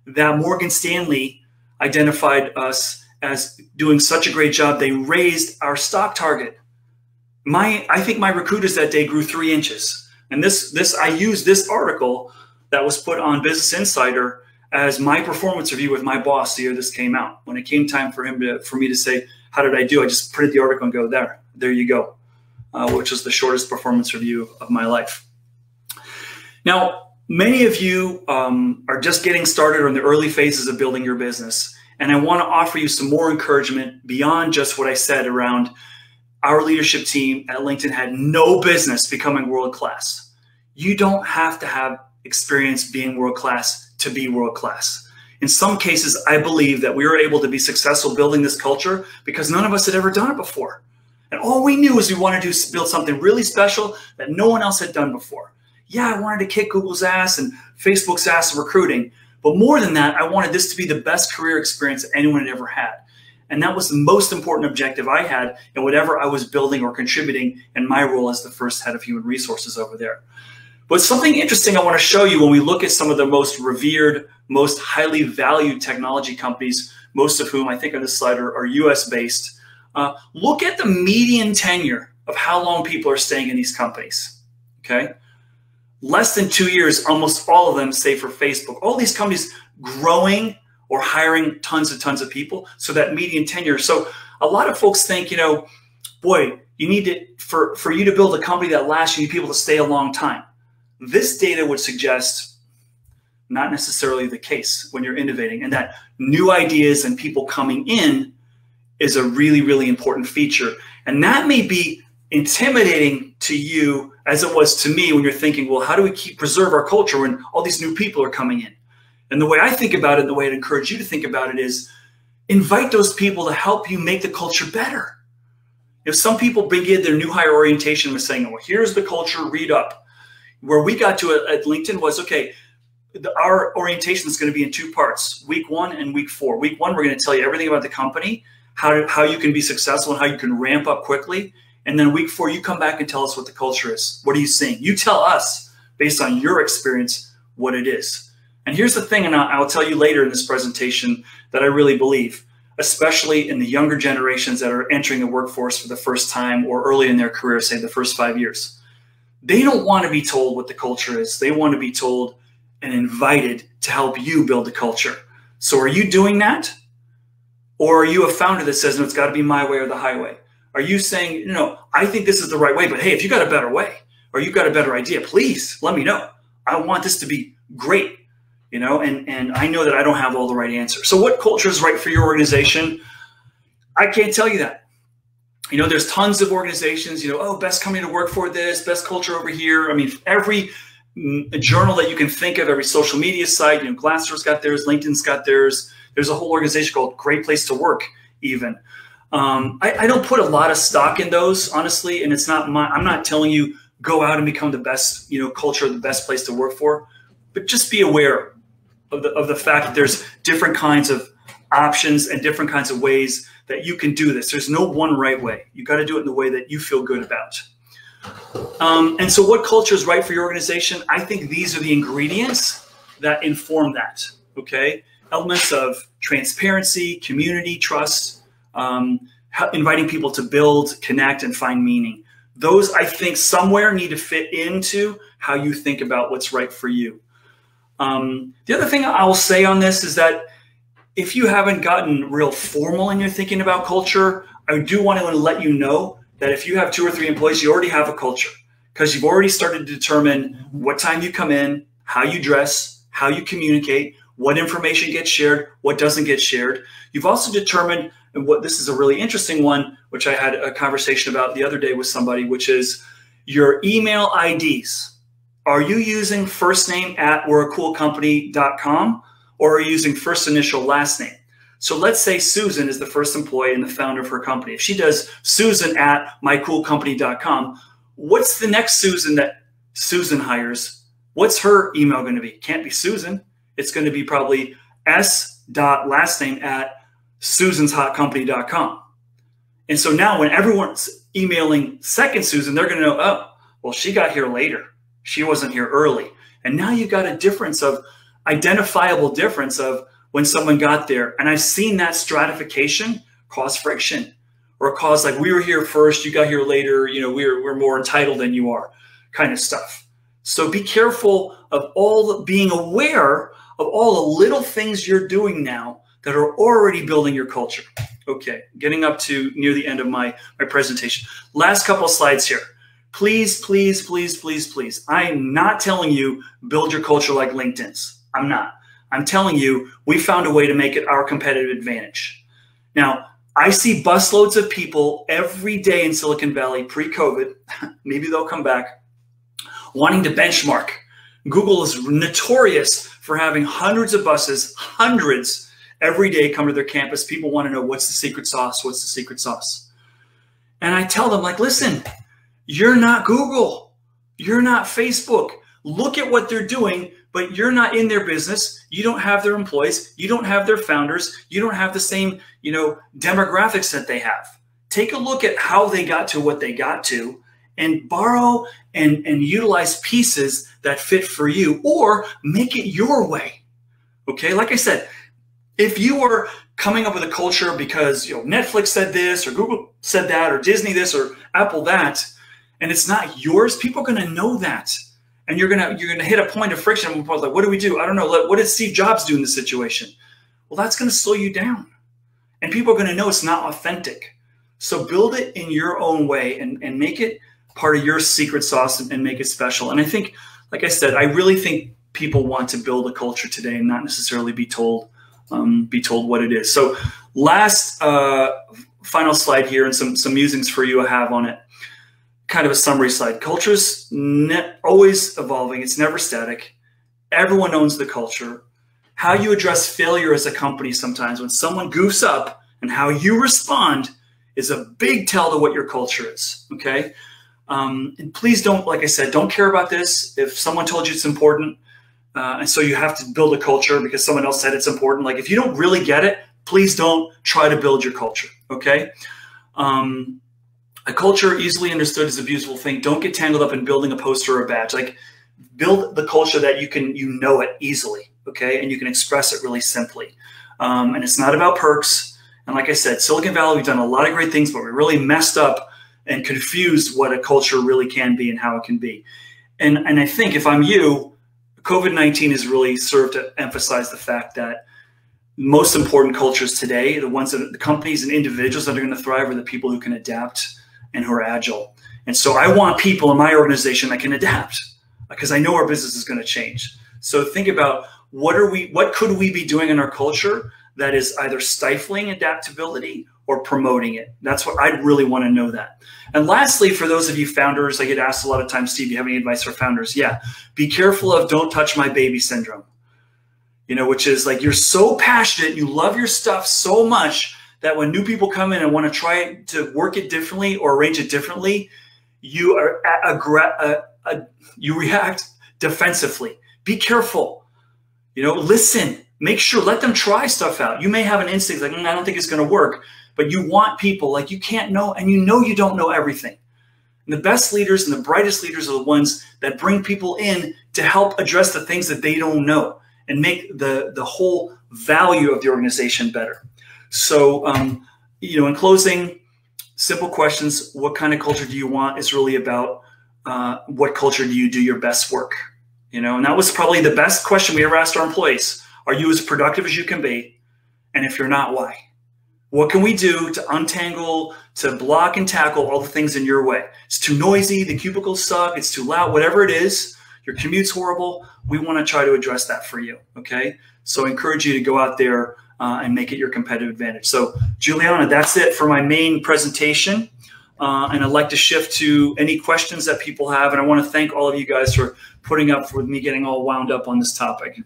that Morgan Stanley identified us as doing such a great job. They raised our stock target. I think my recruiters that day grew 3 inches. And I used this article that was put on Business Insider as my performance review with my boss the year this came out. When it came time for me to say, how did I do? I just printed the article and go, there you go, which was the shortest performance review of my life. Now, many of you are just getting started or in the early phases of building your business. And I want to offer you some more encouragement beyond just what I said around our leadership team at LinkedIn had no business becoming world-class. You don't have to have experience being world-class to be world-class. In some cases, I believe that we were able to be successful building this culture because none of us had ever done it before. And all we knew is we wanted to build something really special that no one else had done before. Yeah, I wanted to kick Google's ass and Facebook's ass in recruiting. But more than that, I wanted this to be the best career experience that anyone had ever had. And that was the most important objective I had in whatever I was building or contributing in my role as the first head of human resources over there. But something interesting I want to show you when we look at some of the most revered, most highly valued technology companies, most of whom I think on this slide are US-based. Look at the median tenure of how long people are staying in these companies, okay? Less than 2 years, almost all of them, save for Facebook. All these companies growing or hiring tons and tons of people. So that median tenure. So a lot of folks think, boy, you need to, for you to build a company that lasts, you need people to stay a long time. This data would suggest not necessarily the case when you're innovating, and that new ideas and people coming in is a really, really important feature. And that may be intimidating to you as it was to me when you're thinking, well, how do we preserve our culture when all these new people are coming in? And the way I think about it, the way I'd encourage you to think about it is invite those people to help you make the culture better. If some people begin their new hire orientation with saying, well, here's the culture, read up. Where we got to at LinkedIn was, okay, our orientation is going to be in 2 parts, week 1 and week 4. Week 1, we're going to tell you everything about the company, how you can be successful and how you can ramp up quickly. And then week 4, you come back and tell us what the culture is. What are you seeing? You tell us based on your experience what it is. And here's the thing, and I'll tell you later in this presentation that I really believe, especially in the younger generations that are entering the workforce for the first time or early in their career, say the first 5 years. They don't want to be told what the culture is. They want to be told and invited to help you build the culture. So are you doing that? Or are you a founder that says, no, it's got to be my way or the highway? Are you saying, no, I think this is the right way, but hey, if you got a better way or you've got a better idea, please let me know. I want this to be great, and I know that I don't have all the right answers. So what culture is right for your organization? I can't tell you that. There's tons of organizations, best company to work for this, best culture over here. I mean, every journal that you can think of, every social media site, Glassdoor's got theirs, LinkedIn's got theirs. There's a whole organization called Great Place to Work even. I don't put a lot of stock in those, honestly, and I'm not telling you go out and become the best, culture, the best place to work for, but just be aware of the fact that there's different kinds of options and different kinds of ways that you can do this. There's no one right way. You got to do it in the way that you feel good about. And so what culture is right for your organization? I think these are the ingredients that inform that, okay? Elements of transparency, community, trust, inviting people to build, connect, and find meaning. Those, I think, somewhere need to fit into how you think about what's right for you. The other thing I will say on this is that if you haven't gotten real formal in your thinking about culture, I do want to let you know that if you have 2 or 3 employees, you already have a culture because you've already started to determine what time you come in, how you dress, how you communicate, what information gets shared, what doesn't get shared. You've also determined, and this is a really interesting one, which I had a conversation about the other day with somebody, which is your email IDs. Are you using first name at we'reacoolcompany.com or are you using first initial last name? So let's say Susan is the first employee and the founder of her company. If she does Susan at mycoolcompany.com, what's the next Susan that Susan hires? What's her email going to be? Can't be Susan. It's going to be probably s.last name at susanshotcompany.com. And so now when everyone's emailing second Susan, they're going to know, oh, well, she got here later. She wasn't here early. And now you've got a difference of identifiable difference of when someone got there. And I've seen that stratification cause friction or cause like we were here first, you got here later, we're more entitled than you are kind of stuff. So be careful of being aware of all the little things you're doing now that are already building your culture. Okay, getting up to near the end of my presentation. Last couple of slides here. Please, please, please, please, please. I am not telling you build your culture like LinkedIn's. I'm not. I'm telling you we found a way to make it our competitive advantage. Now, I see busloads of people every day in Silicon Valley pre-COVID, maybe they'll come back, wanting to benchmark. Google is notorious for having hundreds of buses, hundreds every day come to their campus. People want to know what's the secret sauce, what's the secret sauce. And I tell them like, listen, you're not Google, you're not Facebook. Look at what they're doing, but you're not in their business. You don't have their employees. You don't have their founders. You don't have the same, demographics that they have. Take a look at how they got to what they got to and borrow and utilize pieces that fit for you or make it your way. Okay, like I said, if you are coming up with a culture because Netflix said this or Google said that or Disney this or Apple that, and it's not yours, people are going to know that. And you're gonna hit a point of friction. Like, what do we do? I don't know. What did Steve Jobs do in this situation? Well, that's going to slow you down. And people are going to know it's not authentic. So build it in your own way and make it part of your secret sauce and make it special. And I think, like I said, I really think people want to build a culture today and not necessarily be told what it is. So last final slide here and some musings for you I have on it. Kind of a summary slide. Culture's always evolving. It's never static. Everyone owns the culture. How you address failure as a company sometimes when someone goofs up and how you respond is a big tell to what your culture is, okay? And please don't, like I said, don't care about this. If someone told you it's important and so you have to build a culture because someone else said it's important, like if you don't really get it, please don't try to build your culture. Okay. A culture easily understood is a beautiful thing. Don't get tangled up in building a poster or a badge. Like, build the culture that you know it easily. Okay. And you can express it really simply. And it's not about perks. And like I said, Silicon Valley, we've done a lot of great things, but we really messed up and confused what a culture really can be and how it can be. And I think if I'm you, COVID-19 has really served to emphasize the fact that most important cultures today, the ones that the companies and individuals that are going to thrive, are the people who can adapt and who are agile. And so I want people in my organization that can adapt, because I know our business is going to change. So think about what could we be doing in our culture that is either stifling adaptability or promoting it. That's what I'd really want to know that. And lastly, for those of you founders, I get asked a lot of times, Steve, do you have any advice for founders? Yeah, be careful of don't touch my baby syndrome. You know, which is like, you're so passionate, you love your stuff so much that when new people come in and want to try to work it differently or arrange it differently, you react defensively. Be careful. You know, listen, make sure, let them try stuff out. You may have an instinct like, I don't think it's going to work, but you want people, like, you can't know, and you know you don't know everything. And the best leaders and the brightest leaders are the ones that bring people in to help address the things that they don't know and make the whole value of the organization better. So, you know, in closing, simple questions. What kind of culture do you want is really about what culture do you do your best work? You know, and that was probably the best question we ever asked our employees. Are you as productive as you can be? And if you're not, why? What can we do to untangle, to block and tackle all the things in your way? It's too noisy, the cubicles suck, it's too loud, whatever it is, your commute's horrible. We want to try to address that for you, okay? So I encourage you to go out there and make it your competitive advantage. So Juliana, that's it for my main presentation. And I'd like to shift to any questions that people have. And I want to thank all of you guys for putting up with me getting all wound up on this topic.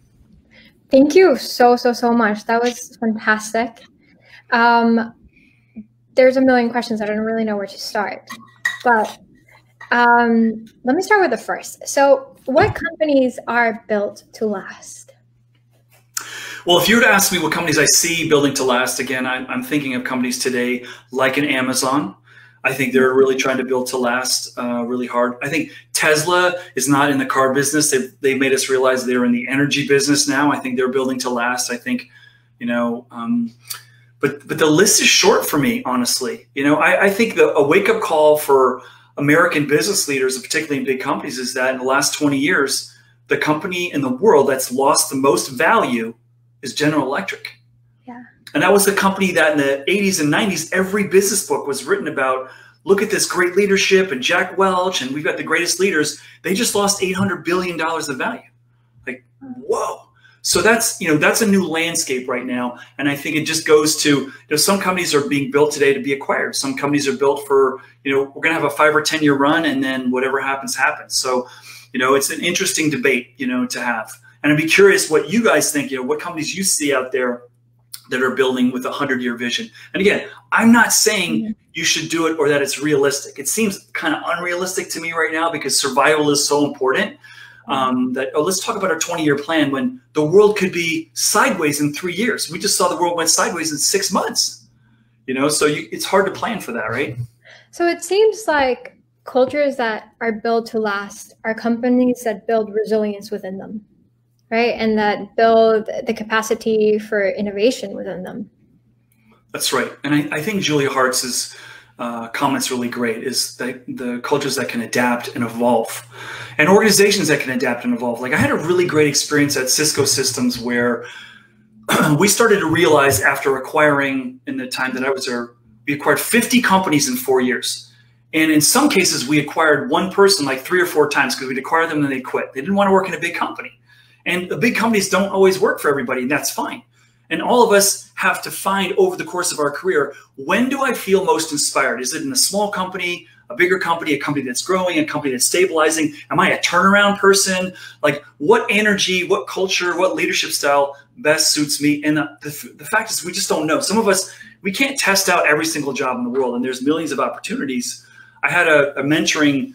Thank you so much. That was fantastic. There's a million questions. I don't really know where to start, but let me start with the first. So what companies are built to last? Well, if you were to ask me what companies I see building to last, again, I'm thinking of companies today like an Amazon. I think they're really trying to build to last really hard. I think Tesla is not in the car business. They've made us realize they're in the energy business now. I think they're building to last. I think, you know, but the list is short for me, honestly. You know, I think a wake-up call for American business leaders, particularly in big companies, is that in the last 20 years, the company in the world that's lost the most value is General Electric. Yeah. And that was the company that in the 80s and 90s, every business book was written about. Look at this great leadership and Jack Welch, and we've got the greatest leaders. They just lost $800 billion of value. Like, whoa. So that's, you know, that's a new landscape right now. And I think it just goes to, you know, some companies are being built today to be acquired. Some companies are built for, you know, we're going to have a 5 or 10 year run, and then whatever happens, happens. So, you know, it's an interesting debate, you know, to have. And I'd be curious what you guys think, you know, what companies you see out there that are building with a 100-year vision. And again, I'm not saying you should do it or that it's realistic. It seems kind of unrealistic to me right now because survival is so important. Let's talk about our 20-year plan when the world could be sideways in 3 years. We just saw the world went sideways in 6 months. You know, so it's hard to plan for that, right? So it seems like cultures that are built to last are companies that build resilience within them, right? And that build the capacity for innovation within them. That's right. And I think Julia Hartz's comment's really great, is that the cultures that can adapt and evolve and organizations that can adapt and evolve. Like, I had a really great experience at Cisco Systems where we started to realize after acquiring, in the time that I was there, we acquired 50 companies in 4 years. And in some cases, we acquired one person like 3 or 4 times because we'd acquire them and then they quit. They didn't want to work in a big company. And the big companies don't always work for everybody, and that's fine. And all of us have to find over the course of our career, when do I feel most inspired? Is it in a small company, a bigger company, a company that's growing, a company that's stabilizing? Am I a turnaround person? Like, what energy, what culture, what leadership style best suits me? And the fact is, we just don't know. Some of us, we can't test out every single job in the world, and there's millions of opportunities. I had a mentoring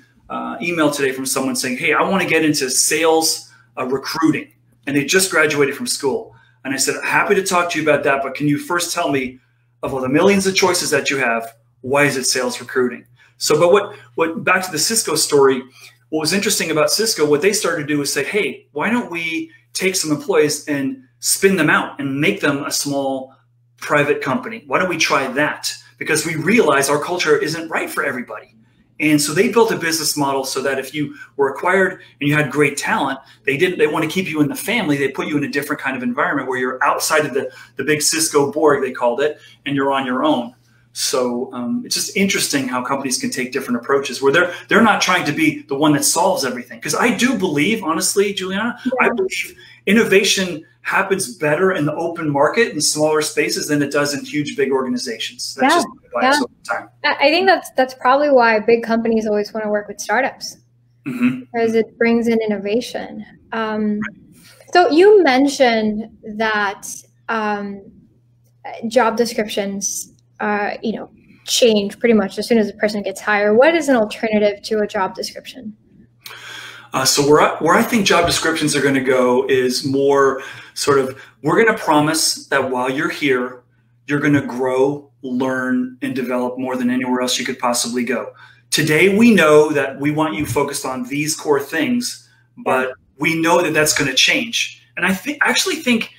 email today from someone saying, hey, I want to get into sales recruiting, and they just graduated from school. And I said, happy to talk to you about that, but can you first tell me of all the millions of choices that you have, why is it sales recruiting? So, but what back to the Cisco story, what was interesting about Cisco, what they started to do is say, hey, why don't we take some employees and spin them out and make them a small private company? Why don't we try that? Because we realize our culture isn't right for everybody. And so they built a business model so that if you were acquired and you had great talent, they want to keep you in the family. They put you in a different kind of environment where you're outside of the big Cisco Borg, they called it, and you're on your own. So it's just interesting how companies can take different approaches where they're not trying to be the one that solves everything. Because I do believe, honestly, Juliana, I believe innovation happens better in the open market in smaller spaces than it does in huge, big organizations. That's just my advice over time. I think that's probably why big companies always want to work with startups, because it brings in innovation. So you mentioned that job descriptions change pretty much as soon as a person gets hired. What is an alternative to a job description? So where I think job descriptions are going to go is more sort of, we're going to promise that while you're here, you're going to grow, learn, and develop more than anywhere else you could possibly go. Today, we know that we want you focused on these core things, but we know that that's going to change. And I actually think,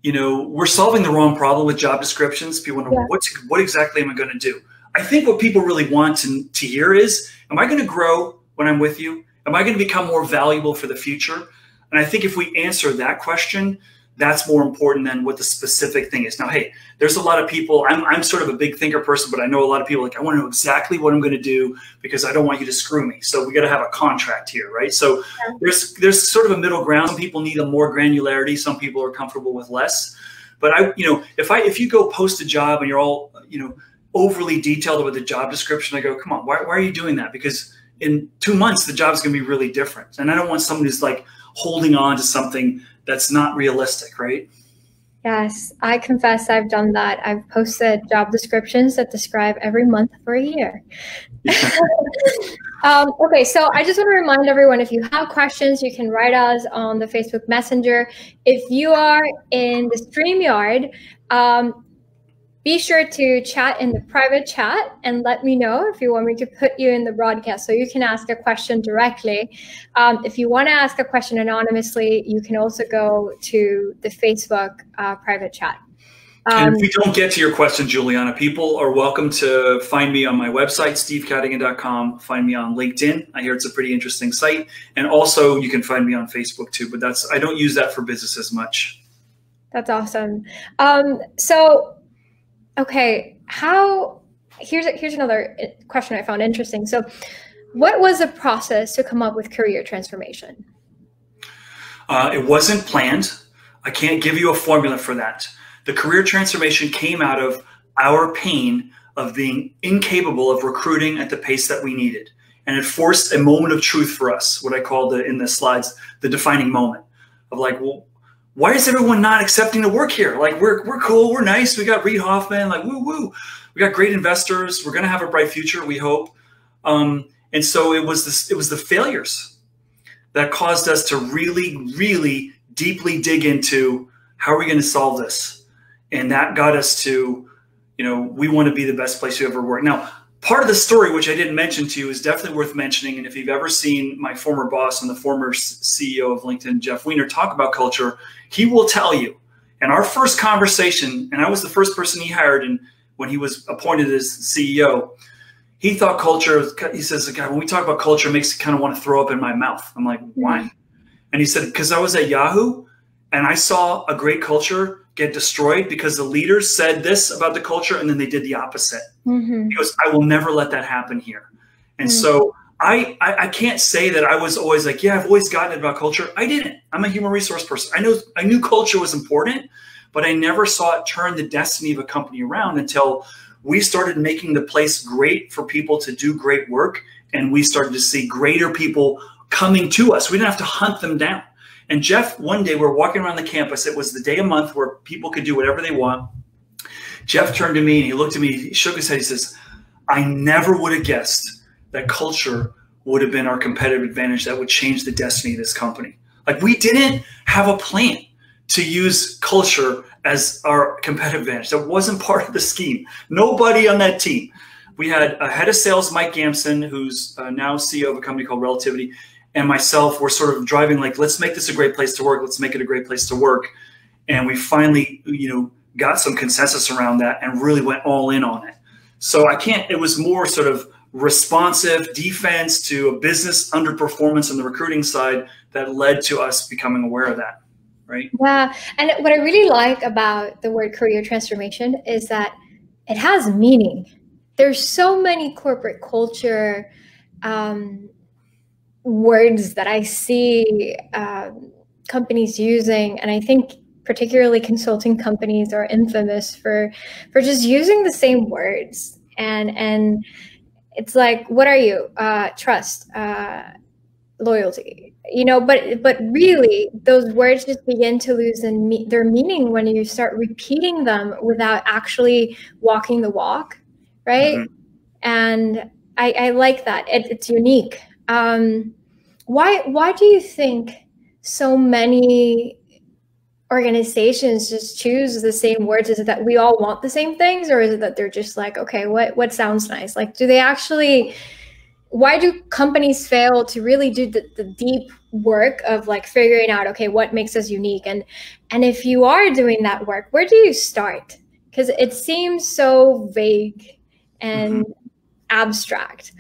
we're solving the wrong problem with job descriptions. People know, what exactly am I going to do? I think what people really want to hear is, am I going to grow when I'm with you? Am I going to become more valuable for the future? And I think if we answer that question, that's more important than what the specific thing is. Now, hey, there's a lot of people, I'm sort of a big thinker person, but I know a lot of people like, I want to know exactly what I'm going to do because I don't want you to screw me. So we got to have a contract here, right? So there's sort of a middle ground. Some people need a more granularity. Some people are comfortable with less. But if you go post a job and you're all, overly detailed with the job description, I go, come on, why are you doing that? Because in 2 months, the job is going to be really different. And I don't want someone who's like holding on to something that's not realistic, right? Yes, I confess I've done that. I've posted job descriptions that describe every month for a year. Okay, so I just want to remind everyone, if you have questions, you can write us on the Facebook Messenger. If you are in the StreamYard, be sure to chat in the private chat and let me know if you want me to put you in the broadcast so you can ask a question directly. If you want to ask a question anonymously, you can also go to the Facebook private chat. And if we don't get to your question, Juliana, people are welcome to find me on my website, stevecadigan.com, find me on LinkedIn. I hear it's a pretty interesting site. And also you can find me on Facebook too, but I don't use that for business as much. That's awesome. Okay, here's another question I found interesting. So what was the process to come up with career transformation? It wasn't planned. I can't give you a formula for that. The career transformation came out of our pain of being incapable of recruiting at the pace that we needed. And it forced a moment of truth for us, what I called in the slides, the defining moment of like, well, why is everyone not accepting to work here? Like we're cool, we're nice. We got Reid Hoffman, like woo woo. We got great investors. We're gonna have a bright future, we hope. And so it was the failures that caused us to really, really deeply dig into how are we gonna solve this? And that got us to, we want to be the best place you ever work. Now, part of the story, which I didn't mention to you, is definitely worth mentioning. And if you've ever seen my former boss and the former CEO of LinkedIn, Jeff Weiner, talk about culture, he will tell you. In our first conversation, and I was the first person he hired, and when he was appointed as CEO, he thought culture, he says, God, when we talk about culture, it makes me kind of want to throw up in my mouth. I'm like, why? And he said, because I was at Yahoo and I saw a great culture get destroyed because the leaders said this about the culture and then they did the opposite. He goes, I will never let that happen here. And so I can't say that I was always like, yeah, I've always gotten it about culture. I didn't. I'm a human resource person. I knew culture was important, but I never saw it turn the destiny of a company around until we started making the place great for people to do great work. And we started to see greater people coming to us. We didn't have to hunt them down. And Jeff, one day we're walking around the campus. It was the day a month where people could do whatever they want. Jeff turned to me and he looked at me, he shook his head. He says, I never would have guessed that culture would have been our competitive advantage that would change the destiny of this company. Like we didn't have a plan to use culture as our competitive advantage. That wasn't part of the scheme. Nobody on that team. We had a head of sales, Mike Gamson, who's now CEO of a company called Relativity, and myself were sort of driving like, let's make this a great place to work. Let's make it a great place to work. And we finally, got some consensus around that and really went all in on it. So it was more sort of responsive defense to a business underperformance on the recruiting side that led to us becoming aware of that, right? Yeah, and what I really like about the word career transformation is that it has meaning. There's so many corporate culture words that I see companies using, and I think particularly consulting companies are infamous for just using the same words. And it's like, what are you? Trust, loyalty, but really those words just begin to lose their meaning when you start repeating them without actually walking the walk, right? Mm-hmm. And I like that. It's unique. Why do you think so many organizations just choose the same words? Is it that we all want the same things, or is it that they're just like, okay, what sounds nice? Like, why do companies fail to really do the deep work of like figuring out, okay, what makes us unique? And if you are doing that work, where do you start? Because it seems so vague and abstract.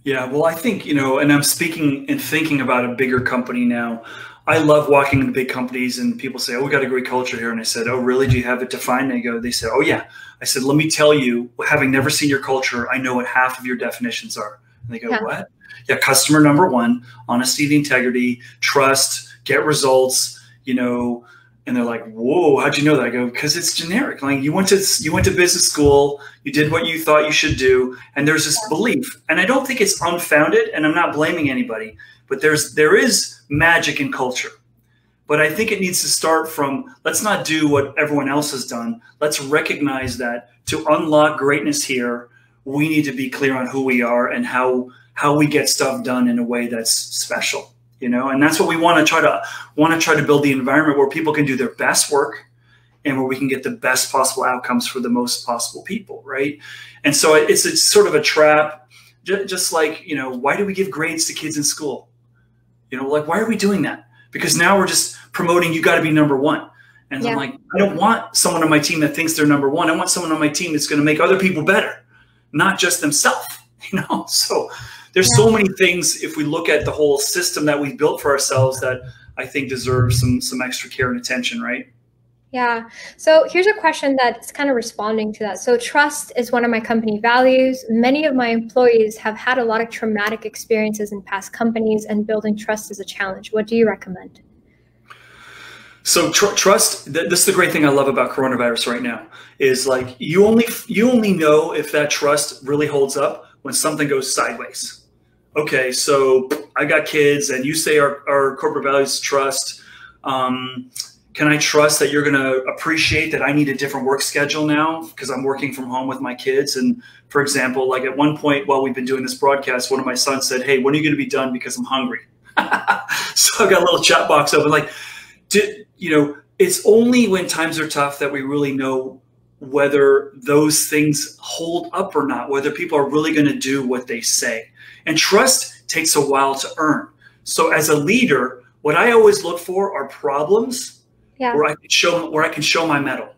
Yeah, well, I think, and I'm speaking and thinking about a bigger company now. I love walking into big companies and people say, oh, we got a great culture here. And I said, oh, really? Do you have it defined? And they said, oh, yeah. I said, let me tell you, having never seen your culture, I know what half of your definitions are. And they go, what? Yeah, customer number one, honesty and integrity, trust, get results, and they're like, whoa, how'd you know that? I go, because it's generic. Like you went to business school, you did what you thought you should do. And there's this belief, and I don't think it's unfounded, and I'm not blaming anybody, but there is magic in culture. But I think it needs to start from, let's not do what everyone else has done. Let's recognize that to unlock greatness here, we need to be clear on who we are and how we get stuff done in a way that's special. And that's what we want to try to build the environment where people can do their best work and where we can get the best possible outcomes for the most possible people, right? And so it's sort of a trap, just like, why do we give grades to kids in school? Like, why are we doing that? Because now we're just promoting, you got to be number one. And I'm like, I don't want someone on my team that thinks they're number one. I want someone on my team that's going to make other people better, not just themselves, So there's so many things, if we look at the whole system that we built for ourselves, that I think deserves some extra care and attention, right? Yeah. So here's a question that's kind of responding to that. So trust is one of my company values. Many of my employees have had a lot of traumatic experiences in past companies, and building trust is a challenge. What do you recommend? So trust, this is the great thing I love about coronavirus right now, is like you only know if that trust really holds up when something goes sideways. Okay, so I got kids and you say our corporate values trust. Can I trust that you're going to appreciate that I need a different work schedule now because I'm working from home with my kids? And for example, like at one point while we've been doing this broadcast, one of my sons said, hey, when are you going to be done? Because I'm hungry. So I've got a little chat box open. Like, it's only when times are tough that we really know whether those things hold up or not, whether people are really going to do what they say. And trust takes a while to earn. So as a leader, what I always look for are problems where I can show my mettle.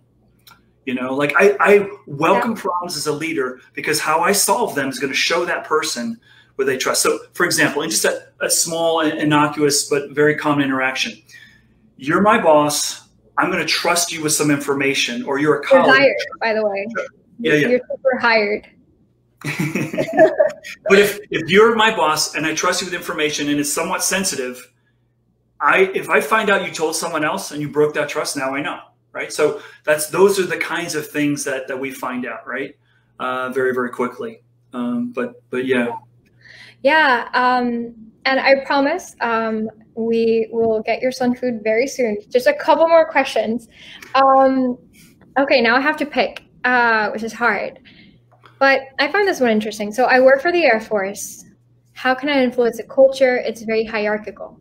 Like I welcome problems as a leader because how I solve them is going to show that person where they trust. So for example, in just a small, innocuous, but very common interaction, you're my boss. I'm going to trust you with some information, or you're a colleague. You're hired, by the way. Yeah. You're super hired. But if you're my boss and I trust you with information and it's somewhat sensitive, if I find out you told someone else and you broke that trust, now I know, right? So those are the kinds of things that we find out, right? Very, very quickly. But yeah. Yeah. And I promise we will get your son food very soon. Just a couple more questions. Okay, now I have to pick, which is hard. But I find this one interesting. So I work for the Air Force. How can I influence a culture? It's very hierarchical.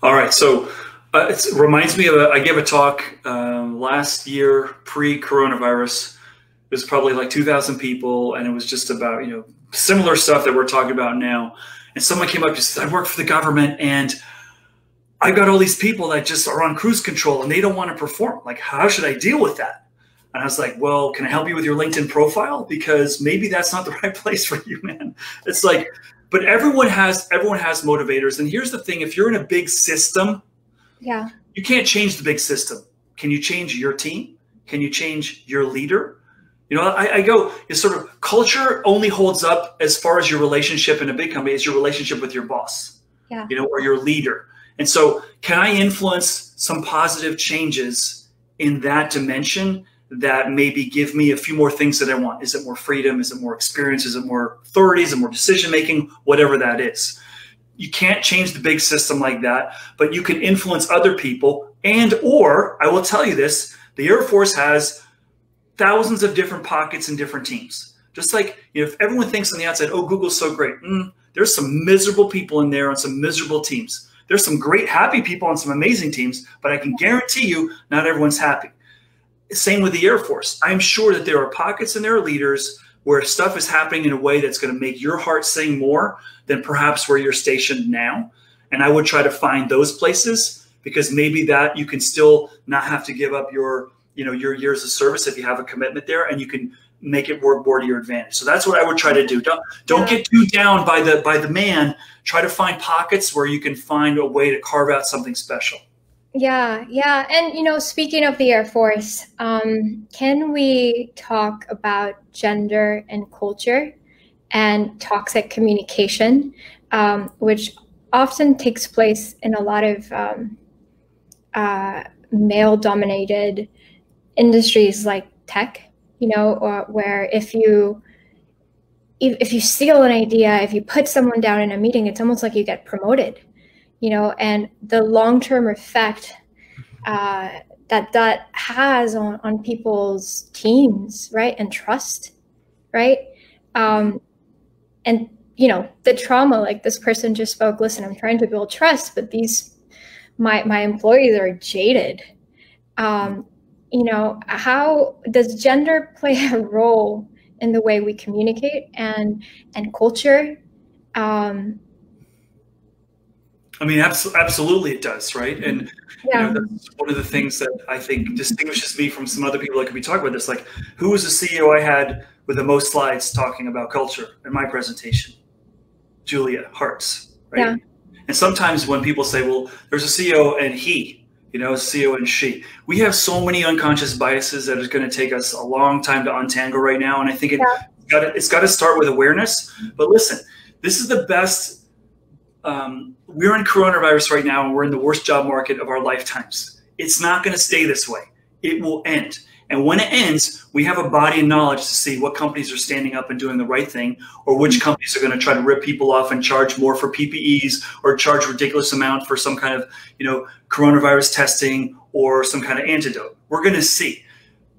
All right. So It reminds me of I gave a talk last year, pre-coronavirus. It was probably like 2,000 people, and it was just about, similar stuff that we're talking about now. And someone came up and said, I work for the government, and I've got all these people that just are on cruise control, and they don't want to perform. Like, how should I deal with that? And I was like, well, can I help you with your LinkedIn profile? Because maybe that's not the right place for you, man. It's like, but everyone has motivators. And here's the thing, if you're in a big system, yeah, you can't change the big system. Can you change your team? Can you change your leader? I go, it's sort of culture only holds up as far as your relationship in a big company as your relationship with your boss, or your leader. And so can I influence some positive changes in that dimension that maybe give me a few more things that I want? Is it more freedom? Is it more experience? Is it more authority? Is it more decision-making? Whatever that is. You can't change the big system like that, but you can influence other people. Or I will tell you this, the Air Force has thousands of different pockets and different teams. Just like, if everyone thinks on the outside, oh, Google's so great. There's some miserable people in there on some miserable teams. There's some great, happy people on some amazing teams, but I can guarantee you not everyone's happy. Same with the Air Force. I'm sure that there are pockets and there are leaders where stuff is happening in a way that's going to make your heart sing more than perhaps where you're stationed now. And I would try to find those places, because maybe that you can still not have to give up your years of service if you have a commitment there, and you can make it work more to your advantage. So that's what I would try to do. Don't get too down by the man. Try to find pockets where you can find a way to carve out something special. Yeah. And, speaking of the Air Force, can we talk about gender and culture and toxic communication, which often takes place in a lot of male-dominated industries like tech, or where if you steal an idea, if you put someone down in a meeting, it's almost like you get promoted, and the long-term effect that has on people's teams, right, and trust, right, and the trauma, like this person just spoke. Listen, I'm trying to build trust, but my employees are jaded. How does gender play a role in the way we communicate and culture? Absolutely it does, right? And that's one of the things that I think distinguishes me from some other people that could be talking about this. Like, who was the CEO I had with the most slides talking about culture in my presentation? Julia Hartz, right? Yeah. And sometimes when people say, well, there's a CEO and he, CEO and she, we have so many unconscious biases that it's going to take us a long time to untangle right now. And I think it's got to start with awareness. But listen, this is the best. We're in coronavirus right now, and we're in the worst job market of our lifetimes. It's not going to stay this way. It will end. And when it ends, we have a body of knowledge to see what companies are standing up and doing the right thing, or which companies are going to try to rip people off and charge more for PPEs or charge ridiculous amount for some kind of, coronavirus testing or some kind of antidote. We're going to see.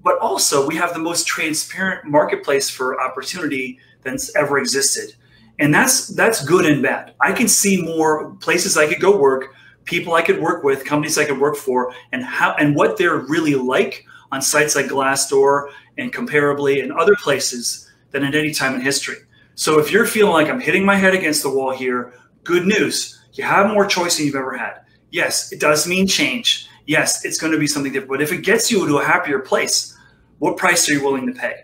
But also, we have the most transparent marketplace for opportunity that's ever existed. And that's good and bad. I can see more places I could go work, people I could work with, companies I could work for, and what they're really like on sites like Glassdoor and Comparably and other places than at any time in history. So if you're feeling like I'm hitting my head against the wall here, good news. You have more choice than you've ever had. Yes, it does mean change. Yes, it's going to be something different. But if it gets you to a happier place, what price are you willing to pay?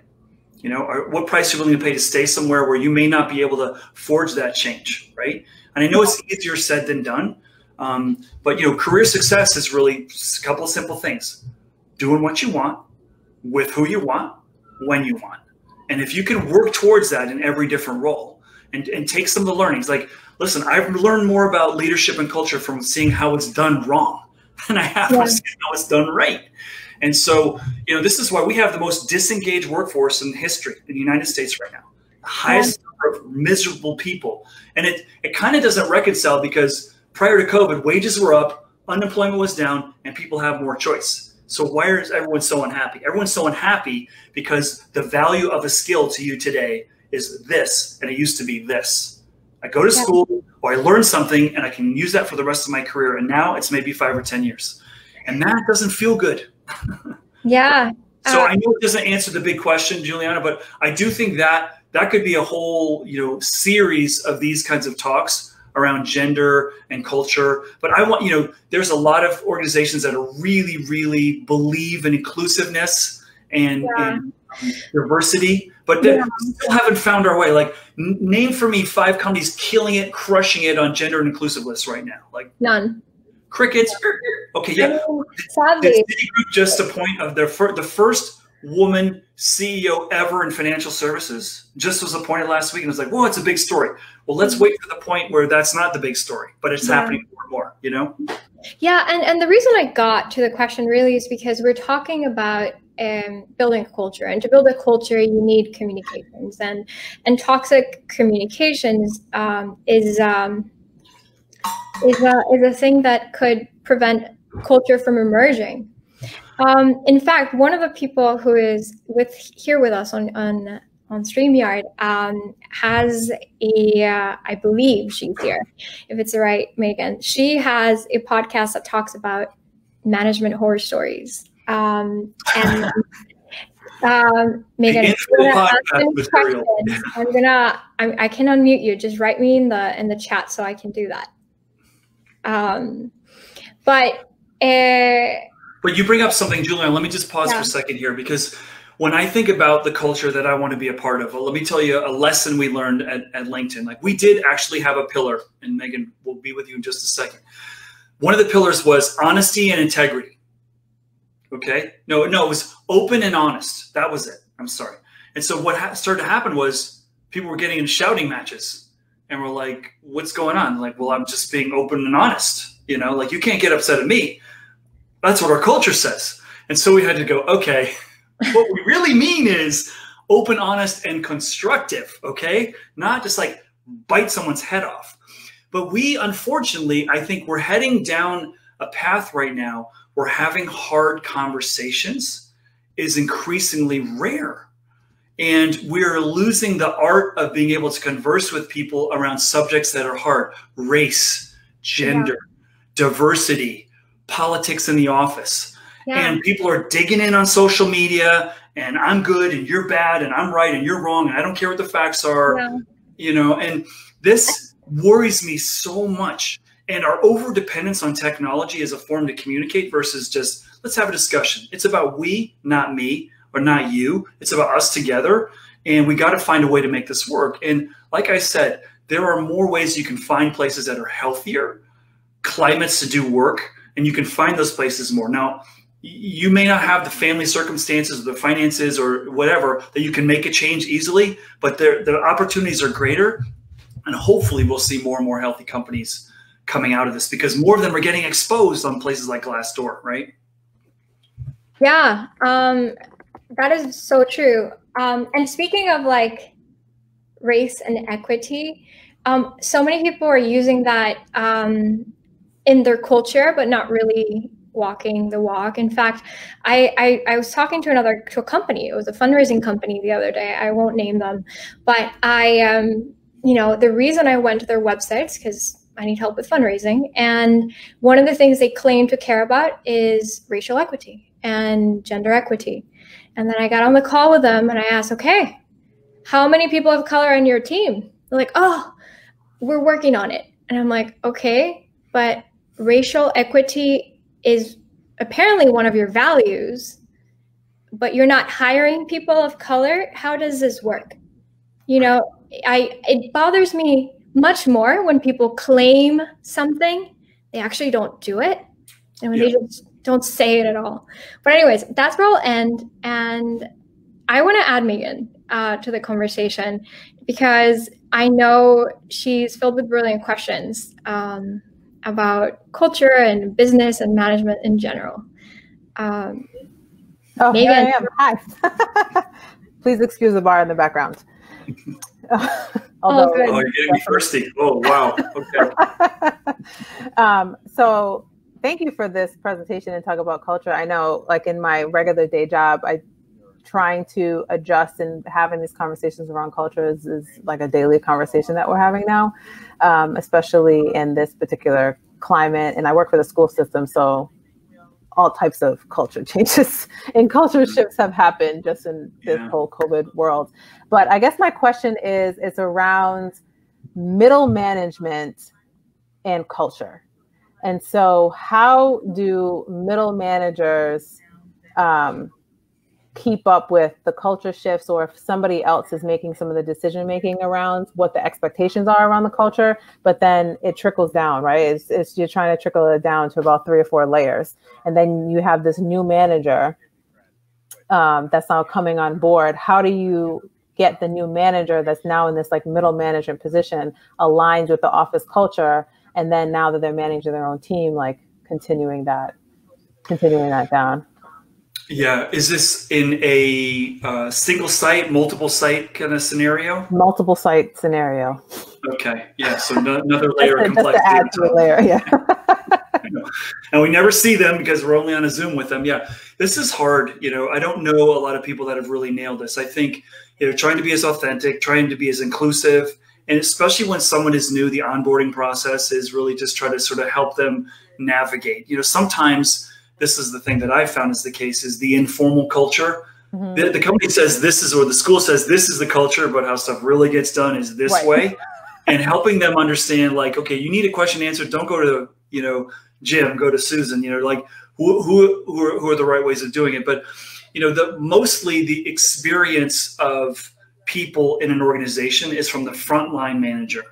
Or what price are you willing to pay to stay somewhere where you may not be able to forge that change, right? And I know it's easier said than done, but career success is really just a couple of simple things. Doing what you want, with who you want, when you want. And if you can work towards that in every different role and take some of the learnings, like, listen, I've learned more about leadership and culture from seeing how it's done wrong than I have from seeing how it's done right. And so, this is why we have the most disengaged workforce in history in the United States right now. The highest number of miserable people. And it kind of doesn't reconcile, because prior to COVID, wages were up, unemployment was down, and people have more choice. So why is everyone so unhappy? Everyone's so unhappy because the value of a skill to you today is this, and it used to be this. I go to school, or I learned something and I can use that for the rest of my career. And now it's maybe 5 or 10 years. And that doesn't feel good. Yeah. So I know it doesn't answer the big question, Juliana, but I do think that that could be a whole, series of these kinds of talks around gender and culture. But I want, there's a lot of organizations that are really, really believe in inclusiveness and diversity, but they still haven't found our way. Like, name for me 5 companies killing it, crushing it on gender and inclusive lists right now. Like none. Crickets. Okay, yeah. I mean, sadly, Did Citigroup just appoint the first woman CEO ever in financial services just was appointed last week, and it's like, whoa, it's a big story. Well, let's wait for the point where that's not the big story, but it's happening more and more, Yeah, and the reason I got to the question really is because we're talking about building a culture, and to build a culture, you need communications, and toxic communications is a thing that could prevent culture from emerging. In fact, one of the people who is here with us on StreamYard has I believe she's here, if it's right, Megan. She has a podcast that talks about management horror stories. And Megan, I can unmute you. Just write me in the chat so I can do that. But you bring up something, Juliana. Let me just pause for a second here, because when I think about the culture that I want to be a part of, let me tell you a lesson we learned at LinkedIn. Like, we did actually have a pillar, and Megan will be with you in just a second. One of the pillars was honesty and integrity. Okay? No, it was open and honest. That was it. I'm sorry. And so what started to happen was people were getting in shouting matches, and we're like, what's going on? Like, well, I'm just being open and honest. Like, you can't get upset at me. That's what our culture says. And so we had to go, okay, what we really mean is open, honest, and constructive, okay? Not just like bite someone's head off. But we, unfortunately, I think we're heading down a path right now where having hard conversations is increasingly rare. And we're losing the art of being able to converse with people around subjects that are hard: race, gender, diversity, politics in the office. And people are digging in on social media, and I'm good and you're bad and I'm right and you're wrong and I don't care what the facts are, and this worries me so much. And our over dependence on technology as a form to communicate versus just, let's have a discussion. It's about we, not me, or not you. It's about us together. And we got to find a way to make this work. And like I said, there are more ways you can find places that are healthier, climates to do work, and you can find those places more. Now, you may not have the family circumstances or the finances or whatever that you can make a change easily, but the opportunities are greater. And hopefully we'll see more and more healthy companies coming out of this, because more of them are getting exposed on places like Glassdoor, right? Yeah, that is so true. And speaking of like race and equity, so many people are using that in their culture, but not really walking the walk. In fact, I was talking to a company. It was a fundraising company the other day. I won't name them, but the reason I went to their websites because I need help with fundraising. And one of the things they claim to care about is racial equity and gender equity. And then I got on the call with them and I asked, okay, how many people of color on your team? They're like, oh, we're working on it. And I'm like, okay, but racial equity is apparently one of your values, but you're not hiring people of color. How does this work? It bothers me much more when people claim something, they actually don't do it, and when they just don't say it at all. But anyways, that's where I'll end. And I want to add Megan to the conversation, because I know she's filled with brilliant questions about culture and business and management in general. Megan. Here I am. Hi. Please excuse the bar in the background. You're getting me thirsty. Oh, wow. Okay. So thank you for this presentation and talk about culture. I know, like in my regular day job, I trying to adjust and having these conversations around culture is like a daily conversation that we're having now, especially in this particular climate. And I work for the school system, so all types of culture changes and culture shifts have happened just in this whole COVID world. But I guess my question is around middle management and culture. And so how do middle managers keep up with the culture shifts, or if somebody else is making some of the decision making around what the expectations are around the culture, but then it trickles down, right? It's you're trying to trickle it down to about 3 or 4 layers. And then you have this new manager that's now coming on board. How do you get the new manager that's now in this like middle management position aligned with the office culture? And then now that they're managing their own team, like continuing that down. Yeah. Is this in a single site, multiple site kind of scenario? Multiple site scenario. Okay. Yeah. So another layer of complexity. Just to add to the layer, yeah. And we never see them because we're only on a Zoom with them. Yeah. This is hard. I don't know a lot of people that have really nailed this. I think, trying to be as authentic, trying to be as inclusive, and especially when someone is new, the onboarding process is really just try to sort of help them navigate. Sometimes this is the thing that I've found is the case is the informal culture. Mm-hmm. The company says this is, or the school says this is the culture, but how stuff really gets done is this way. And helping them understand, like, okay, you need a question answered. Don't go to, Jim, go to Susan, like who are the right ways of doing it. But, mostly the experience of people in an organization is from the frontline manager,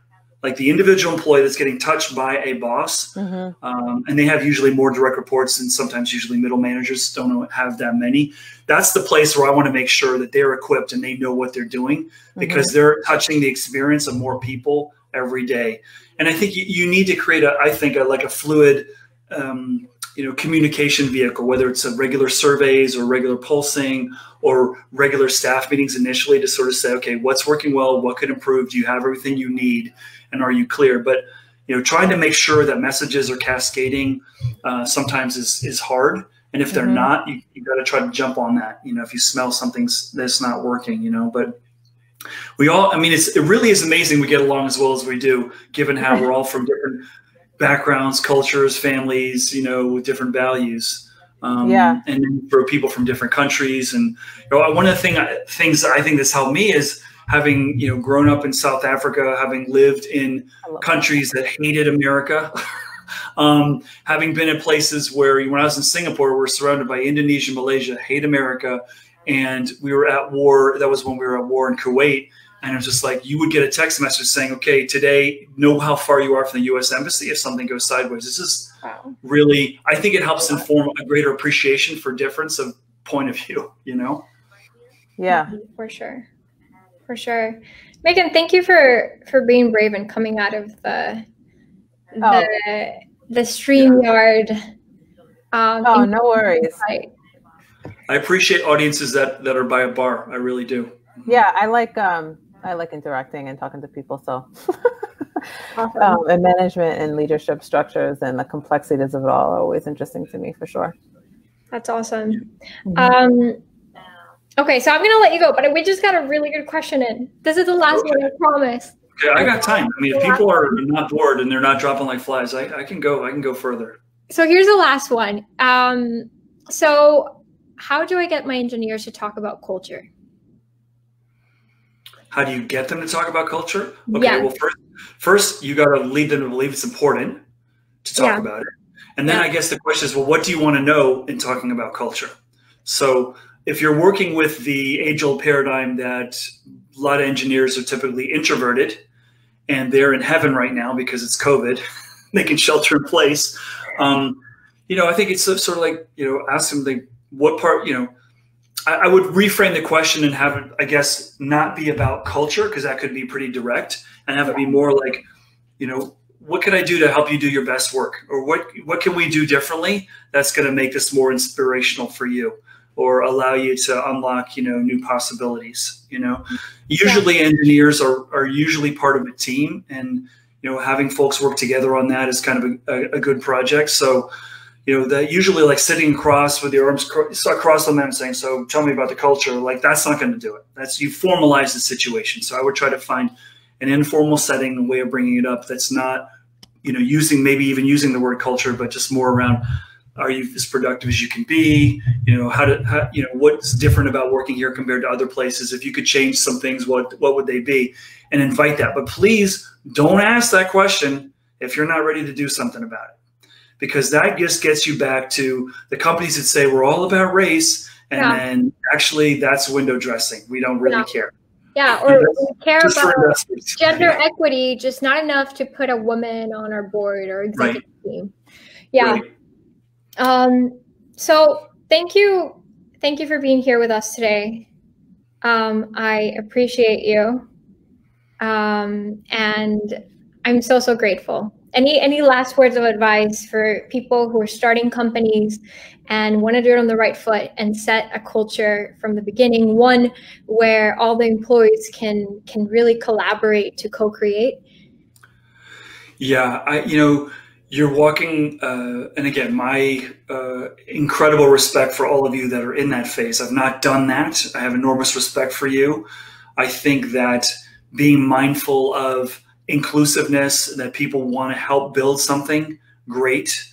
like the individual employee that's getting touched by a boss. Mm-hmm. And they have usually more direct reports, and sometimes usually middle managers don't have that many. That's the place where I want to make sure that they're equipped and they know what they're doing, because mm-hmm. they're touching the experience of more people every day. And I think you need to create a fluid, communication vehicle, whether it's a regular surveys or regular pulsing or regular staff meetings initially to sort of say, okay, what's working well, what could improve? Do you have everything you need? And are you clear? But, trying to make sure that messages are cascading sometimes is hard. And if they're mm-hmm. not, you got to try to jump on that. If you smell something that's not working, but we all, it really is amazing we get along as well as we do, given how we're all from different backgrounds, cultures, families, with different values. And for people from different countries. And one of the things that I think that's helped me is having, grown up in South Africa, having lived in countries that hated America, having been in places where when I was in Singapore, we're surrounded by Indonesia, Malaysia, hate America. And we were at war. That was when we were at war in Kuwait. And it was just like, you would get a text message saying, okay, today, know how far you are from the U.S. Embassy if something goes sideways. This is really, I think it helps inform a greater appreciation for difference of point of view, Yeah. For sure. For sure. Megan, thank you for being brave and coming out of the StreamYard. No worries. I appreciate audiences that are by a bar. I really do. Yeah, I like interacting and talking to people. So, awesome. And management and leadership structures and the complexities of it all are always interesting to me, for sure. That's awesome. Mm-hmm. Okay, so I'm going to let you go, but we just got a really good question in. This is the last one, I promise. Okay, I got time. If people are not bored and they're not dropping like flies, I can go further. So here's the last one. So how do I get my engineers to talk about culture? How do you get them to talk about culture? Okay, well, first you got to lead them to believe it's important to talk about it. And then I guess the question is, well, what do you want to know in talking about culture? So if you're working with the age-old paradigm that a lot of engineers are typically introverted and they're in heaven right now because it's COVID, they can shelter in place. I think it's sort of like, ask them like what part, I would reframe the question and have it, I guess, not be about culture, because that could be pretty direct, and have it be more like, what can I do to help you do your best work? Or what can we do differently that's going to make this more inspirational for you or allow you to unlock, new possibilities, Usually engineers are usually part of a team, and, having folks work together on that is kind of a good project. So, that usually like sitting across with your arms across them and saying, so tell me about the culture. Like that's not going to do it. That's you formalize the situation. So I would try to find an informal setting, a way of bringing it up that's not, maybe even using the word culture, but just more around, are you as productive as you can be? What's different about working here compared to other places? If you could change some things, what would they be? And invite that. But please don't ask that question if you're not ready to do something about it. Because that just gets you back to the companies that say we're all about race, and then actually that's window dressing. We don't really care. Yeah, or we care about gender equity, just not enough to put a woman on our board or executive team. Yeah. Right. So thank you for being here with us today. I appreciate you, and I'm so grateful. Any last words of advice for people who are starting companies and want to do it on the right foot and set a culture from the beginning, one where all the employees can really collaborate to co-create? Yeah, you're walking, and again, my incredible respect for all of you that are in that phase. I've not done that. I have enormous respect for you. I think that being mindful of inclusiveness, that people want to help build something great,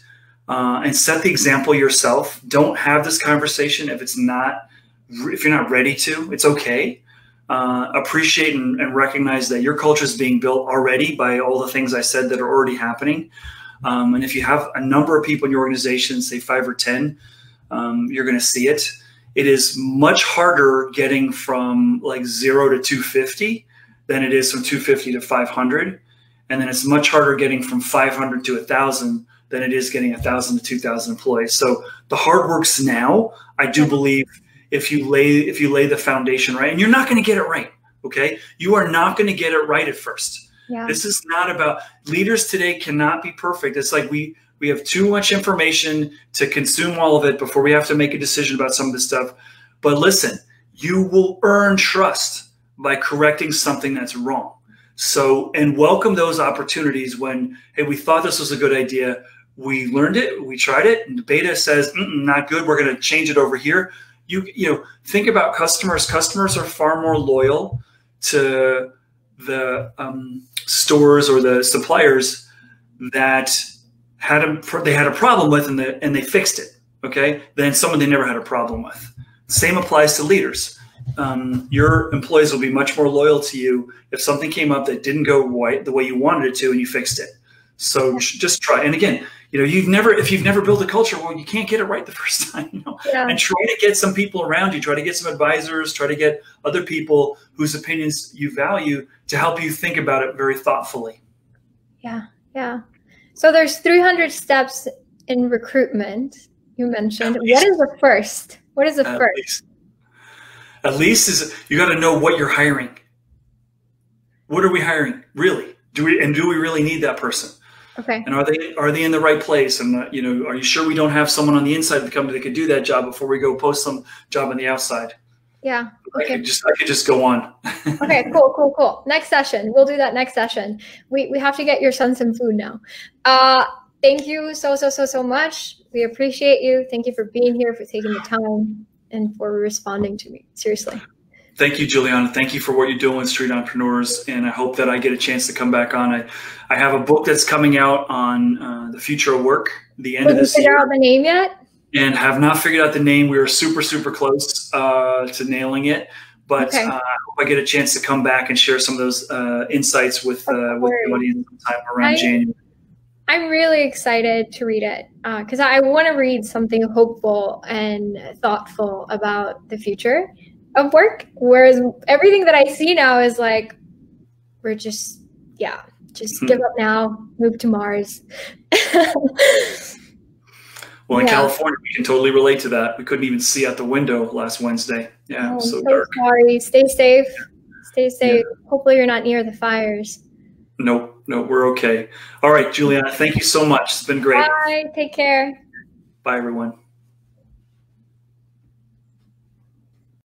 and set the example yourself. Don't have this conversation if you're not ready to. It's okay. Appreciate and recognize that your culture is being built already by all the things I said that are already happening. And if you have a number of people in your organization, say 5 or 10, you're going to see it. It is much harder getting from like 0 to 250 than it is from 250 to 500. And then it's much harder getting from 500 to 1,000 than it is getting 1,000 to 2,000 employees. So the hard work's now. I do believe if you lay the foundation right, and you're not going to get it right, okay? You are not going to get it right at first. Yeah. This is not about leaders today cannot be perfect. It's like we have too much information to consume all of it before we have to make a decision about some of this stuff. But listen, you will earn trust by correcting something that's wrong. So, and welcome those opportunities when, hey, we thought this was a good idea. We learned it, we tried it, and the beta says, not good. We're going to change it over here. You think about customers. Customers are far more loyal to the stores or the suppliers that they had a problem with and they fixed it. Okay, than someone they never had a problem with. Same applies to leaders. Your employees will be much more loyal to you if something came up that didn't go the way you wanted it to and you fixed it. So just try. And again, if you've never built a culture, well, you can't get it right the first time, and try to get some people around you, try to get some advisors, try to get other people whose opinions you value to help you think about it very thoughtfully. Yeah. Yeah. So there's 300 steps in recruitment. You mentioned. What is the first? What is the first? At least is you got to know what you're hiring. What are we hiring? Really? Do we really need that person? Okay. And are they in the right place? And are you sure we don't have someone on the inside of the company that could do that job before we go post some job on the outside? Yeah. Okay. I could just go on. Okay. Cool. Next session. We'll do that next session. We have to get your son some food now. Thank you so much. We appreciate you. Thank you for being here, for taking the time, and for responding to me. Seriously. Thank you, Juliana. Thank you for what you're doing with Street Entrepreneurs. And I hope that I get a chance to come back on. I have a book that's coming out on the future of work, the end of this year. Did you figure out the name yet? And have not figured out the name. We are super close to nailing it. But I hope I get a chance to come back and share some of those insights with the audience sometime around January. I'm really excited to read it because I want to read something hopeful and thoughtful about the future of work. Whereas everything that I see now is like, we're just give up now, move to Mars. Well, in California, we can totally relate to that. We couldn't even see out the window last Wednesday. Yeah, so dark. Sorry. Stay safe. Stay safe. Yeah. Hopefully you're not near the fires. Nope, we're okay. All right, Juliana, thank you so much. It's been great. Bye. Take care. Bye, everyone.